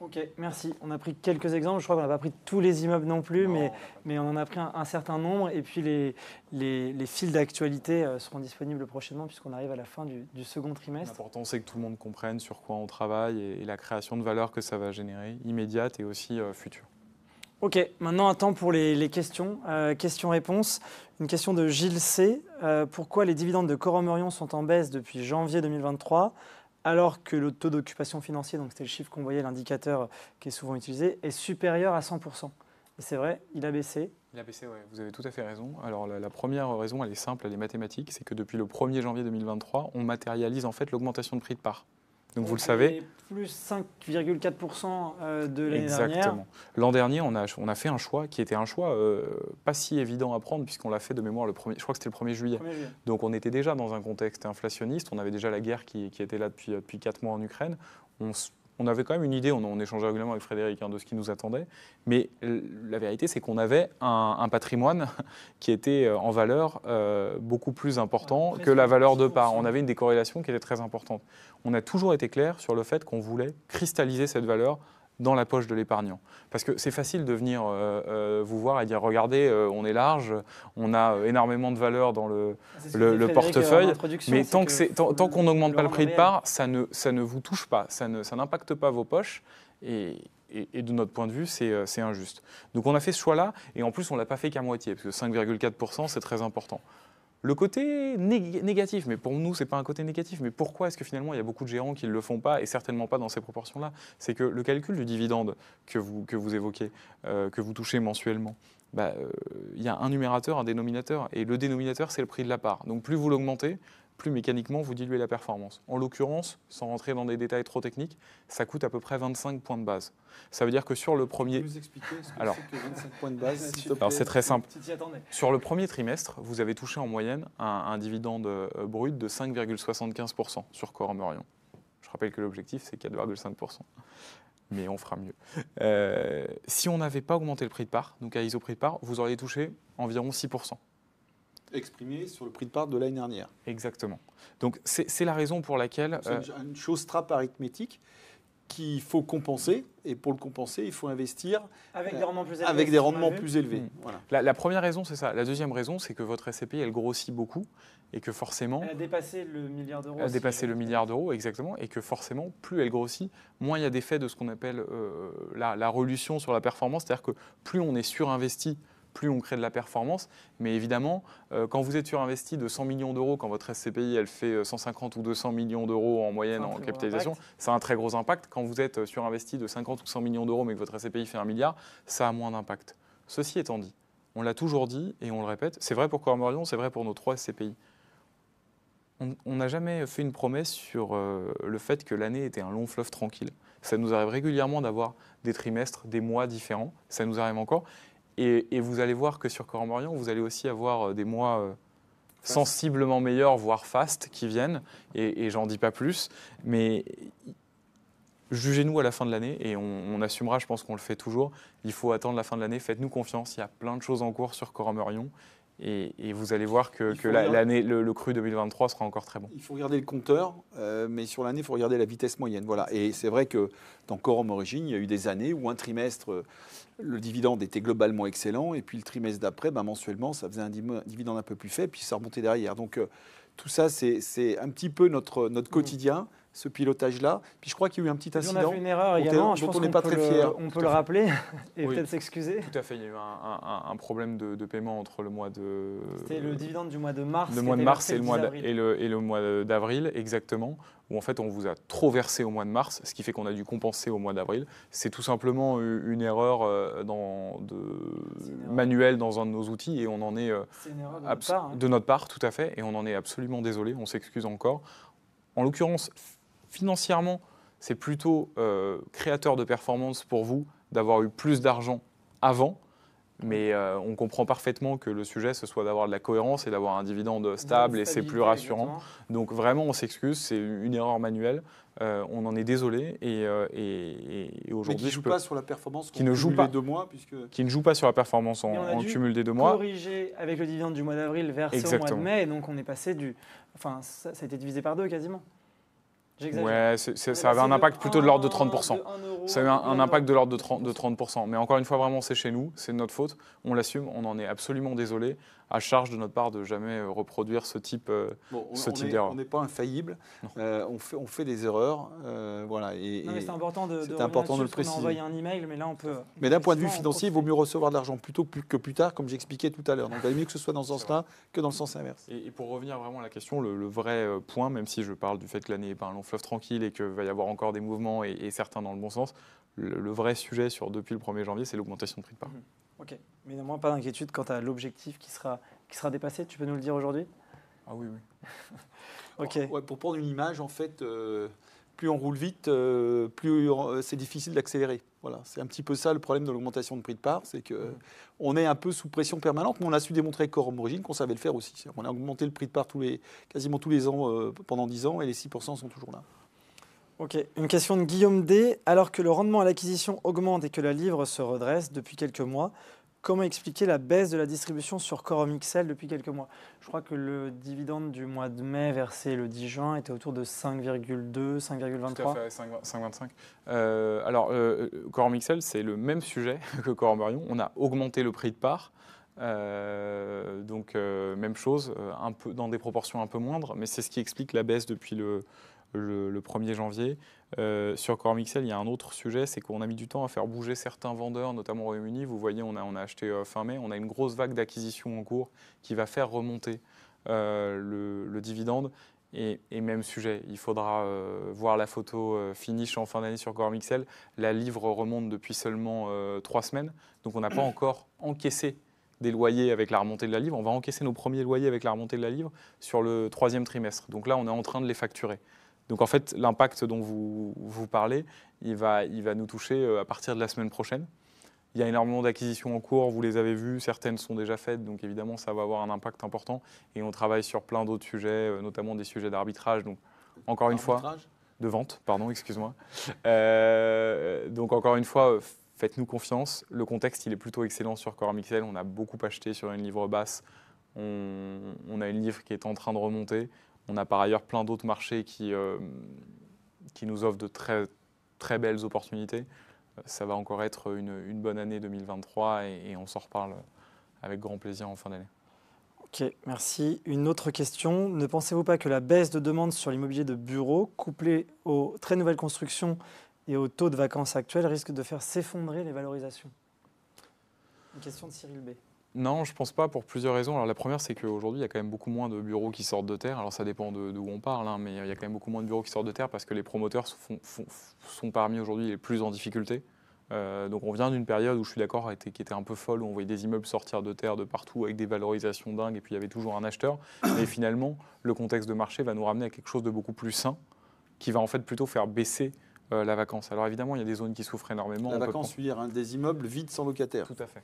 Ok, merci. On a pris quelques exemples. Je crois qu'on n'a pas pris tous les immeubles non plus, mais on en a pris un certain nombre. Et puis les fils d'actualité seront disponibles prochainement, puisqu'on arrive à la fin du second trimestre.
L'important, c'est que tout le monde comprenne sur quoi on travaille et la création de valeur que ça va générer, immédiate et aussi future.
Ok, maintenant un temps pour les questions. Questions-réponses. Une question de Gilles C. Pourquoi les dividendes de Quorum Orion sont en baisse depuis janvier 2023 alors que le taux d'occupation financier, donc c'était le chiffre qu'on voyait, l'indicateur qui est souvent utilisé, est supérieur à 100%. Et c'est vrai, il a baissé.
Il a baissé, oui, vous avez tout à fait raison. Alors la première raison, elle est simple, elle est mathématique, c'est que depuis le 1er janvier 2023, on matérialise en fait l'augmentation de prix de part. Donc vous le savez.
Plus 5,4% de l'année dernière.
Exactement. L'an dernier, on a fait un choix qui était un choix pas si évident à prendre, puisqu'on l'a fait de mémoire je crois que c'était le 1er juillet. Donc on était déjà dans un contexte inflationniste, on avait déjà la guerre qui était là depuis 4 mois en Ukraine. On avait quand même une idée, on échangeait régulièrement avec Frédéric de ce qui nous attendait, mais la vérité c'est qu'on avait un patrimoine qui était en valeur beaucoup plus important que la valeur de part. On avait une décorrélation qui était très importante. On a toujours été clair sur le fait qu'on voulait cristalliser cette valeur dans la poche de l'épargnant. Parce que c'est facile de venir vous voir et dire regardez, on est large, on a énormément de valeur dans le portefeuille, mais tant qu'on n'augmente pas le prix de part, ça ne vous touche pas, ça n'impacte pas vos poches. Et de notre point de vue, c'est injuste. Donc on a fait ce choix-là, et en plus on ne l'a pas fait qu'à moitié, parce que 5,4%, c'est très important. Le côté négatif, mais pour nous, ce n'est pas un côté négatif, mais pourquoi est-ce que finalement il y a beaucoup de gérants qui ne le font pas, et certainement pas dans ces proportions-là? C'est que le calcul du dividende que vous évoquez, que vous touchez mensuellement, il y a un numérateur, un dénominateur, et le dénominateur, c'est le prix de la part. Donc plus vous l'augmentez, plus mécaniquement vous diluez la performance. En l'occurrence, sans rentrer dans des détails trop techniques, ça coûte à peu près 25 points de base. Ça veut dire que sur le premier...
Vous nous expliquer ce que c'est que 25 points de base, s'il te plaît.
Alors c'est très simple.
Tu t'y attendais.
Sur le premier trimestre, vous avez touché en moyenne un dividende brut de 5,75% sur Quorum Orion. Je rappelle que l'objectif, c'est 4,5%. Mais on fera mieux. Si on n'avait pas augmenté le prix de part, donc à ISO prix de part, vous auriez touché environ 6%.
Exprimé sur le prix de part de l'année dernière.
Exactement. Donc c'est la raison pour laquelle...
C'est une chose trappe arithmétique qu'il faut compenser, et pour le compenser, il faut investir
Avec des rendements plus élevés.
avec des rendements plus élevés.
Mmh.
Voilà.
La première raison, c'est ça. La deuxième raison, c'est que votre SCPI, elle grossit beaucoup et que forcément...
Elle a dépassé le milliard d'euros.
Elle a dépassé le milliard d'euros, exactement, et que forcément, plus elle grossit, moins il y a d'effet de ce qu'on appelle la relution sur la performance, c'est-à-dire que plus on est surinvesti, plus on crée de la performance. Mais évidemment, quand vous êtes surinvesti de 100 millions d'euros, quand votre SCPI elle fait 150 ou 200 millions d'euros en moyenne en capitalisation, ça a un très gros impact. Quand vous êtes surinvesti de 50 ou 100 millions d'euros, mais que votre SCPI fait 1 milliard, ça a moins d'impact. Ceci étant dit, on l'a toujours dit et on le répète, c'est vrai pour Quorum Orion, c'est vrai pour nos 3 SCPI. On n'a jamais fait une promesse sur le fait que l'année était un long fleuve tranquille. Ça nous arrive régulièrement d'avoir des trimestres, des mois différents, ça nous arrive encore. Et vous allez voir que sur Quorum Orion, vous allez aussi avoir des mois sensiblement meilleurs, voire fast, qui viennent, et j'en dis pas plus. Mais jugez-nous à la fin de l'année, et on assumera, je pense qu'on le fait toujours. Il faut attendre la fin de l'année, faites-nous confiance, il y a plein de choses en cours sur Quorum Orion. Et vous allez voir que l'année, le cru 2023 sera encore très bon.
Il faut regarder le compteur, mais sur l'année, il faut regarder la vitesse moyenne. Voilà. Et c'est vrai que dans Quorum Origine, il y a eu des années où un trimestre, le dividende était globalement excellent, et puis le trimestre d'après, mensuellement, ça faisait un dividende un peu plus faible, puis ça remontait derrière. Donc tout ça, c'est un petit peu notre quotidien. Ce pilotage-là. Puis je crois qu'il y a eu un petit incident.
On a fait une erreur également,
dont on n'est pas très fier.
On peut le rappeler et peut-être s'excuser.
Tout à fait, il y a eu un problème de paiement entre le mois de...
C'était le dividende du mois de mars.
Le mois de mars et le mois d'avril, exactement, où en fait on vous a trop versé au mois de mars, ce qui fait qu'on a dû compenser au mois d'avril. C'est tout simplement une erreur manuelle dans un de nos outils et on en est...
C'est une erreur de notre part.
De notre part, tout à fait, et on en est absolument désolé, on s'excuse encore. En l'occurrence, financièrement, c'est plutôt créateur de performance pour vous d'avoir eu plus d'argent avant, mais on comprend parfaitement que le sujet, ce soit d'avoir de la cohérence et d'avoir un dividende stable, et c'est plus rassurant. Exactement. Donc vraiment, on s'excuse, c'est une erreur manuelle, on en est désolé, et aujourd'hui...
Qui ne joue pas sur la performance
qui ne joue pas
2 mois,
qui ne joue pas sur la performance en cumul des 2 mois.
Corrigé avec le dividende du mois d'avril versé au mois de mai, et donc on est passé du... Enfin, ça a été divisé par 2 quasiment.
Ouais, ça avait un impact plutôt de l'ordre de 30%. Ça a eu un impact de l'ordre de 30%. Mais encore une fois, vraiment, c'est chez nous, c'est de notre faute. On l'assume, on en est absolument désolé. À charge de notre part de jamais reproduire ce type d'erreur.
On n'est pas infaillible, on fait des erreurs. Voilà,
non, mais c'est important de
le préciser.
On a envoyé un email, mais là on peut...
Mais d'un point de vue financier, il vaut mieux recevoir de l'argent plus tôt que plus tard, comme j'expliquais tout à l'heure. Donc il vaut mieux que ce soit dans ce sens-là que dans le sens inverse.
Et pour revenir vraiment à la question, le vrai point, même si je parle du fait que l'année n'est pas un long fleuve tranquille et qu'il va y avoir encore des mouvements et certains dans le bon sens, le vrai sujet depuis le 1er janvier, c'est l'augmentation de prix de part.
Ok, mais néanmoins, pas d'inquiétude quant à l'objectif qui sera dépassé. Tu peux nous le dire aujourd'hui ?
Ah oui.
Ok.
Ouais, pour prendre une image, en fait, plus on roule vite, plus c'est difficile d'accélérer. Voilà, c'est un petit peu ça le problème de l'augmentation de prix de part, c'est qu'on est un peu sous pression permanente, mais on a su démontrer avec Quorum Origine qu'on savait le faire aussi. On a augmenté le prix de part quasiment tous les ans pendant 10 ans, et les 6% sont toujours là.
Ok, une question de Guillaume D. Alors que le rendement à l'acquisition augmente et que la livre se redresse depuis quelques mois, comment expliquer la baisse de la distribution sur Quorum XL depuis quelques mois ? Je crois que le dividende du mois de mai versé le 10 juin était autour de 5,2, 5,23.
Tout à fait, 5,25. Alors, Quorum XL, c'est le même sujet que Quorum Orion. On a augmenté le prix de part. Donc, même chose, un peu, dans des proportions un peu moindres, mais c'est ce qui explique la baisse depuis le 1er janvier. Sur Quorum XL, il y a un autre sujet, c'est qu'on a mis du temps à faire bouger certains vendeurs, notamment au Royaume-Uni. Vous voyez, on a acheté fin mai, on a une grosse vague d'acquisition en cours qui va faire remonter le dividende. Et même sujet, il faudra voir la photo finish en fin d'année sur Quorum XL. La livre remonte depuis seulement 3 semaines, donc on n'a pas encore encaissé des loyers avec la remontée de la livre. On va encaisser nos premiers loyers avec la remontée de la livre sur le 3e trimestre. Donc là, on est en train de les facturer. Donc en fait, l'impact dont vous parlez, il va nous toucher à partir de la semaine prochaine. Il y a énormément d'acquisitions en cours, vous les avez vues, certaines sont déjà faites, donc évidemment ça va avoir un impact important. Et on travaille sur plein d'autres sujets, notamment des sujets d'arbitrage. Donc encore une fois, de vente, pardon, excuse-moi. Donc encore une fois, faites-nous confiance. Le contexte, il est plutôt excellent sur Quorum XL. On a beaucoup acheté sur une livre basse. On a une livre qui est en train de remonter. On a par ailleurs plein d'autres marchés qui nous offrent de très, très belles opportunités. Ça va encore être une bonne année 2023 et on s'en reparle avec grand plaisir en fin d'année.
Ok, merci. Une autre question. Ne pensez-vous pas que la baisse de demande sur l'immobilier de bureau, couplée aux très nouvelles constructions et au taux de vacances actuel, risque de faire s'effondrer les valorisations? Une question de Cyril B.
Non, je ne pense pas pour plusieurs raisons. Alors, la première, c'est qu'aujourd'hui, il y a quand même beaucoup moins de bureaux qui sortent de terre. Alors ça dépend d'où on parle, hein, mais il y a quand même beaucoup moins de bureaux qui sortent de terre parce que les promoteurs sont parmi aujourd'hui les plus en difficulté. Donc on vient d'une période où je suis d'accord, qui était un peu folle, où on voyait des immeubles sortir de terre de partout avec des valorisations dingues et puis il y avait toujours un acheteur. Mais finalement, le contexte de marché va nous ramener à quelque chose de beaucoup plus sain qui va en fait plutôt faire baisser la vacance. Alors évidemment, il y a des zones qui souffrent énormément.
La vacance, tu veux dire des immeubles vides sans locataire.
Tout à fait.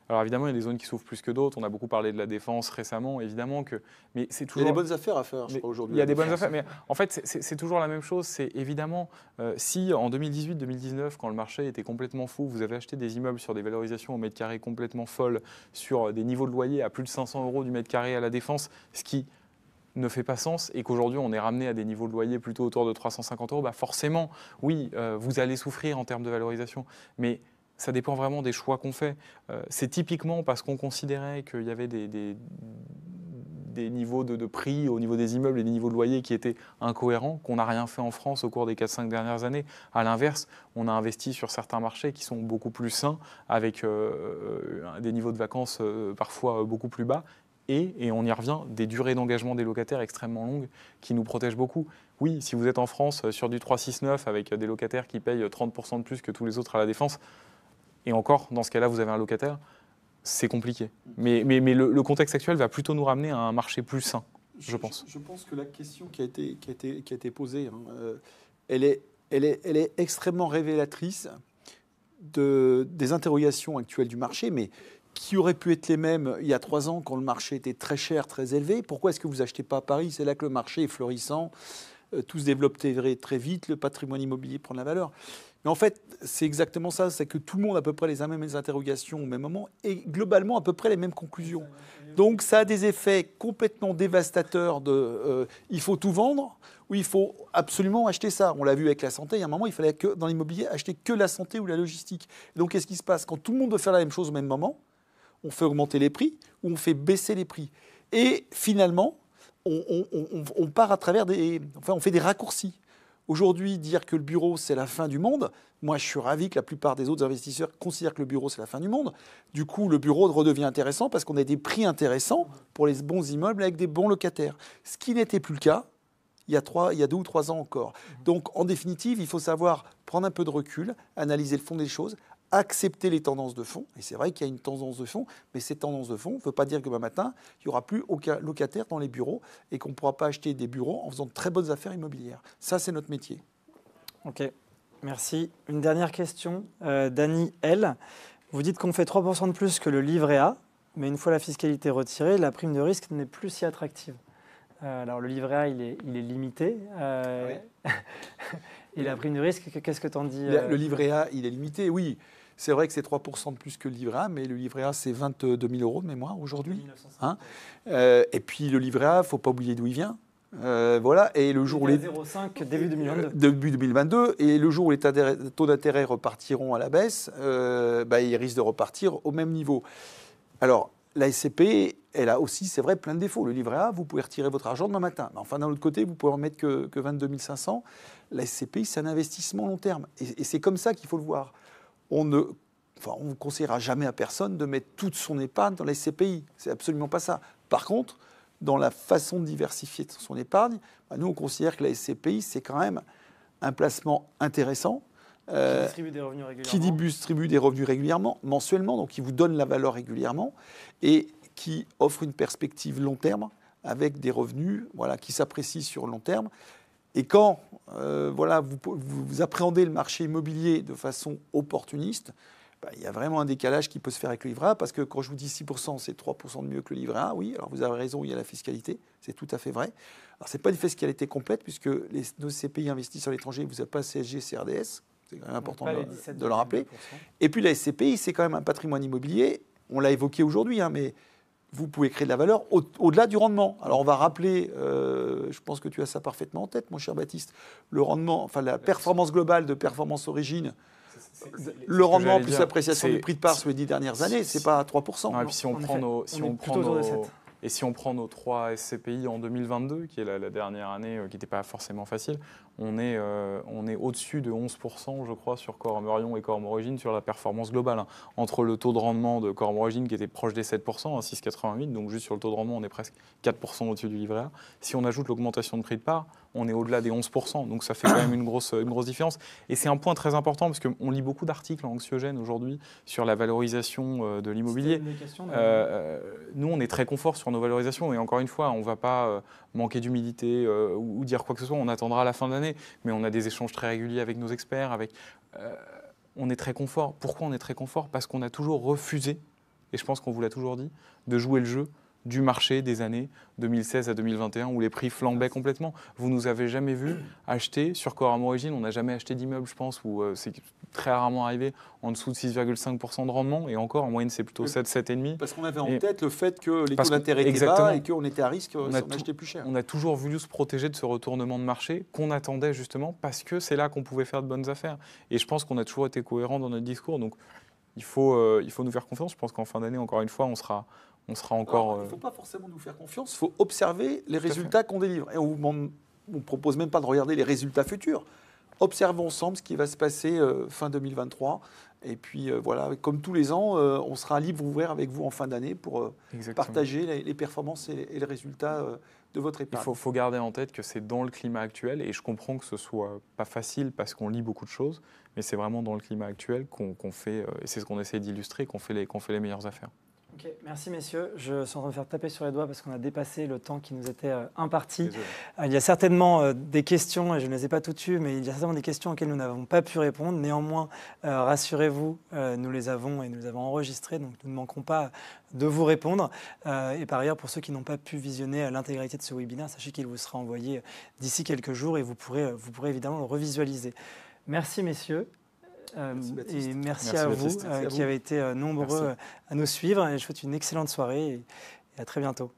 Alors évidemment, il y a des zones qui souffrent plus que d'autres. On a beaucoup parlé de la défense récemment, évidemment que. Mais c'est toujours.
Il y a des bonnes affaires à faire, je crois, aujourd'hui.
Il y a des bonnes affaires, mais en fait, c'est toujours la même chose. C'est évidemment, si en 2018-2019, quand le marché était complètement fou, vous avez acheté des immeubles sur des valorisations au mètre carré complètement folles, sur des niveaux de loyer à plus de 500 € du mètre carré à la défense, ce qui ne fait pas sens, et qu'aujourd'hui on est ramené à des niveaux de loyer plutôt autour de 350 €, bah forcément, oui, vous allez souffrir en termes de valorisation, mais ça dépend vraiment des choix qu'on fait. C'est typiquement parce qu'on considérait qu'il y avait des niveaux de prix au niveau des immeubles et des niveaux de loyer qui étaient incohérents, qu'on n'a rien fait en France au cours des 4-5 dernières années. À l'inverse, on a investi sur certains marchés qui sont beaucoup plus sains, avec des niveaux de vacances parfois beaucoup plus bas, et on y revient, des durées d'engagement des locataires extrêmement longues qui nous protègent beaucoup. Oui, si vous êtes en France sur du 3-6-9 avec des locataires qui payent 30% de plus que tous les autres à la défense, et encore, dans ce cas-là, vous avez un locataire, c'est compliqué. Mais le contexte actuel va plutôt nous ramener à un marché plus sain, je pense.
Je pense que la question qui a été posée, elle est extrêmement révélatrice des interrogations actuelles du marché, mais qui auraient pu être les mêmes il y a 3 ans quand le marché était très cher, très élevé. Pourquoi est-ce que vous achetez pas à Paris? C'est là que le marché est florissant, tout se développe très vite, le patrimoine immobilier prend de la valeur. Mais en fait, c'est exactement ça, c'est que tout le monde a à peu près les mêmes interrogations au même moment et globalement à peu près les mêmes conclusions. Donc ça a des effets complètement dévastateurs de il faut tout vendre ou il faut absolument acheter ça. On l'a vu avec la santé, il y a un moment, il fallait que dans l'immobilier acheter que la santé ou la logistique. Et donc qu'est-ce qui se passe? Quand tout le monde veut faire la même chose au même moment, on fait augmenter les prix ou on fait baisser les prix. Et finalement, on part à travers on fait des raccourcis. Aujourd'hui, dire que le bureau, c'est la fin du monde, moi, je suis ravi que la plupart des autres investisseurs considèrent que le bureau, c'est la fin du monde. Du coup, le bureau redevient intéressant parce qu'on a des prix intéressants pour les bons immeubles avec des bons locataires. Ce qui n'était plus le cas il y a 2 ou 3 ans encore. Donc, en définitive, il faut savoir prendre un peu de recul, analyser le fond des choses, accepter les tendances de fond. Et c'est vrai qu'il y a une tendance de fond, mais ces tendances de fond ne veut pas dire que demain matin, il n'y aura plus aucun locataire dans les bureaux et qu'on ne pourra pas acheter des bureaux en faisant de très bonnes affaires immobilières. Ça, c'est notre métier.
Ok, merci. Une dernière question, Dany L. Vous dites qu'on fait 3% de plus que le livret A, mais une fois la fiscalité retirée, la prime de risque n'est plus si attractive. Alors le livret A, il est limité. Oui. Et la prime de risque, qu'est-ce que tu en dis
Le livret A, il est limité, oui. C'est vrai que c'est 3% de plus que le livret A, mais le livret A, c'est 22 000 € de mémoire aujourd'hui. Hein, et puis le livret A, il ne faut pas oublier d'où il vient. Voilà. Et le jour où
0,5 début 2022.
Début 2022. Et le jour où les taux d'intérêt repartiront à la baisse, ils risquent de repartir au même niveau. Alors, la SCP, elle a aussi, c'est vrai, plein de défauts. Le livret A, vous pouvez retirer votre argent demain matin. Mais enfin, d'un autre côté, vous pouvez en mettre que 22 500. La SCPI, c'est un investissement long terme. Et c'est comme ça qu'il faut le voir. On ne conseillera jamais à personne de mettre toute son épargne dans la SCPI. C'est absolument pas ça. Par contre, dans la façon de diversifier son épargne, nous, on considère que la SCPI, c'est quand même un placement intéressant.
Qui distribue des revenus régulièrement.
Qui distribue des revenus régulièrement, mensuellement, donc qui vous donne la valeur régulièrement, et qui offre une perspective long terme, avec des revenus qui s'apprécient sur le long terme. Et quand vous appréhendez le marché immobilier de façon opportuniste, il y a vraiment un décalage qui peut se faire avec le livret A, parce que quand je vous dis 6%, c'est 3% de mieux que le livret A, oui, alors vous avez raison, il y a la fiscalité, c'est tout à fait vrai. Alors ce n'est pas une fiscalité complète, puisque nos CPI investissent à l'étranger, vous n'avez pas CSG, CRDS, c'est quand même important de le rappeler. Et puis la SCPI, c'est quand même un patrimoine immobilier, on l'a évoqué aujourd'hui, mais vous pouvez créer de la valeur au-delà du rendement. Alors on va rappeler, je pense que tu as ça parfaitement en tête, mon cher Baptiste, le rendement, enfin la performance globale de performance origine, le rendement plus l'appréciation du prix de part sur les 10 dernières années, c'est pas à 3%.
Non, et puis si on prend nos 3 SCPI en 2022, qui est la dernière année qui n'était pas forcément facile, on est au-dessus de 11%, je crois, sur Corum Orion et Corum Origine sur la performance globale. Entre le taux de rendement de Corum Origine qui était proche des 7%, à 6,88, donc juste sur le taux de rendement, on est presque 4% au-dessus du livret A. Si on ajoute l'augmentation de prix de part, on est au-delà des 11%, donc ça fait quand même une grosse différence. Et c'est un point très important, parce qu'on lit beaucoup d'articles anxiogènes aujourd'hui sur la valorisation de l'immobilier. Nous, on est très confort sur nos valorisations, et encore une fois, on ne va pas manquer d'humilité ou dire quoi que ce soit, on attendra la fin de l'année, mais on a des échanges très réguliers avec nos experts, on est très confort. Pourquoi on est très confort ? Parce qu'on a toujours refusé, et je pense qu'on vous l'a toujours dit, de jouer le jeu du marché des années 2016 à 2021 où les prix flambaient complètement. Vous nous avez jamais vu acheter sur Corum Origine, on n'a jamais acheté d'immeuble, je pense, ou c'est très rarement arrivé en dessous de 6,5% de rendement, et encore en moyenne c'est plutôt 7, 7,5.
Parce qu'on avait en tête le fait que les taux d'intérêt étaient bas et qu'on était à risque si on achetait plus cher.
On a toujours voulu se protéger de ce retournement de marché qu'on attendait justement parce que c'est là qu'on pouvait faire de bonnes affaires. Et je pense qu'on a toujours été cohérent dans notre discours, donc il faut nous faire confiance. Je pense qu'en fin d'année, encore une fois, on sera encore...
Il ne faut pas forcément nous faire confiance, il faut observer les résultats qu'on délivre. Et on ne propose même pas de regarder les résultats futurs. Observons ensemble ce qui va se passer fin 2023. Et puis comme tous les ans, on sera libre ouvert avec vous en fin d'année pour partager les performances et les résultats de votre épargne.
Il faut garder en tête que c'est dans le climat actuel, et je comprends que ce soit pas facile parce qu'on lit beaucoup de choses, mais c'est vraiment dans le climat actuel qu'on fait, et c'est ce qu'on essaie d'illustrer, qu'on fait les meilleures affaires.
Ok, merci messieurs. Je suis en train de faire taper sur les doigts parce qu'on a dépassé le temps qui nous était imparti. Il y a certainement des questions, et je ne les ai pas toutes eues, mais il y a certainement des questions auxquelles nous n'avons pas pu répondre. Néanmoins, rassurez-vous, nous les avons et nous les avons enregistrées, donc nous ne manquerons pas de vous répondre. Et par ailleurs, pour ceux qui n'ont pas pu visionner l'intégralité de ce webinaire, sachez qu'il vous sera envoyé d'ici quelques jours et vous pourrez évidemment le revisualiser. Merci messieurs. Et merci à vous qui avez été nombreux à nous suivre, et je vous souhaite une excellente soirée et à très bientôt.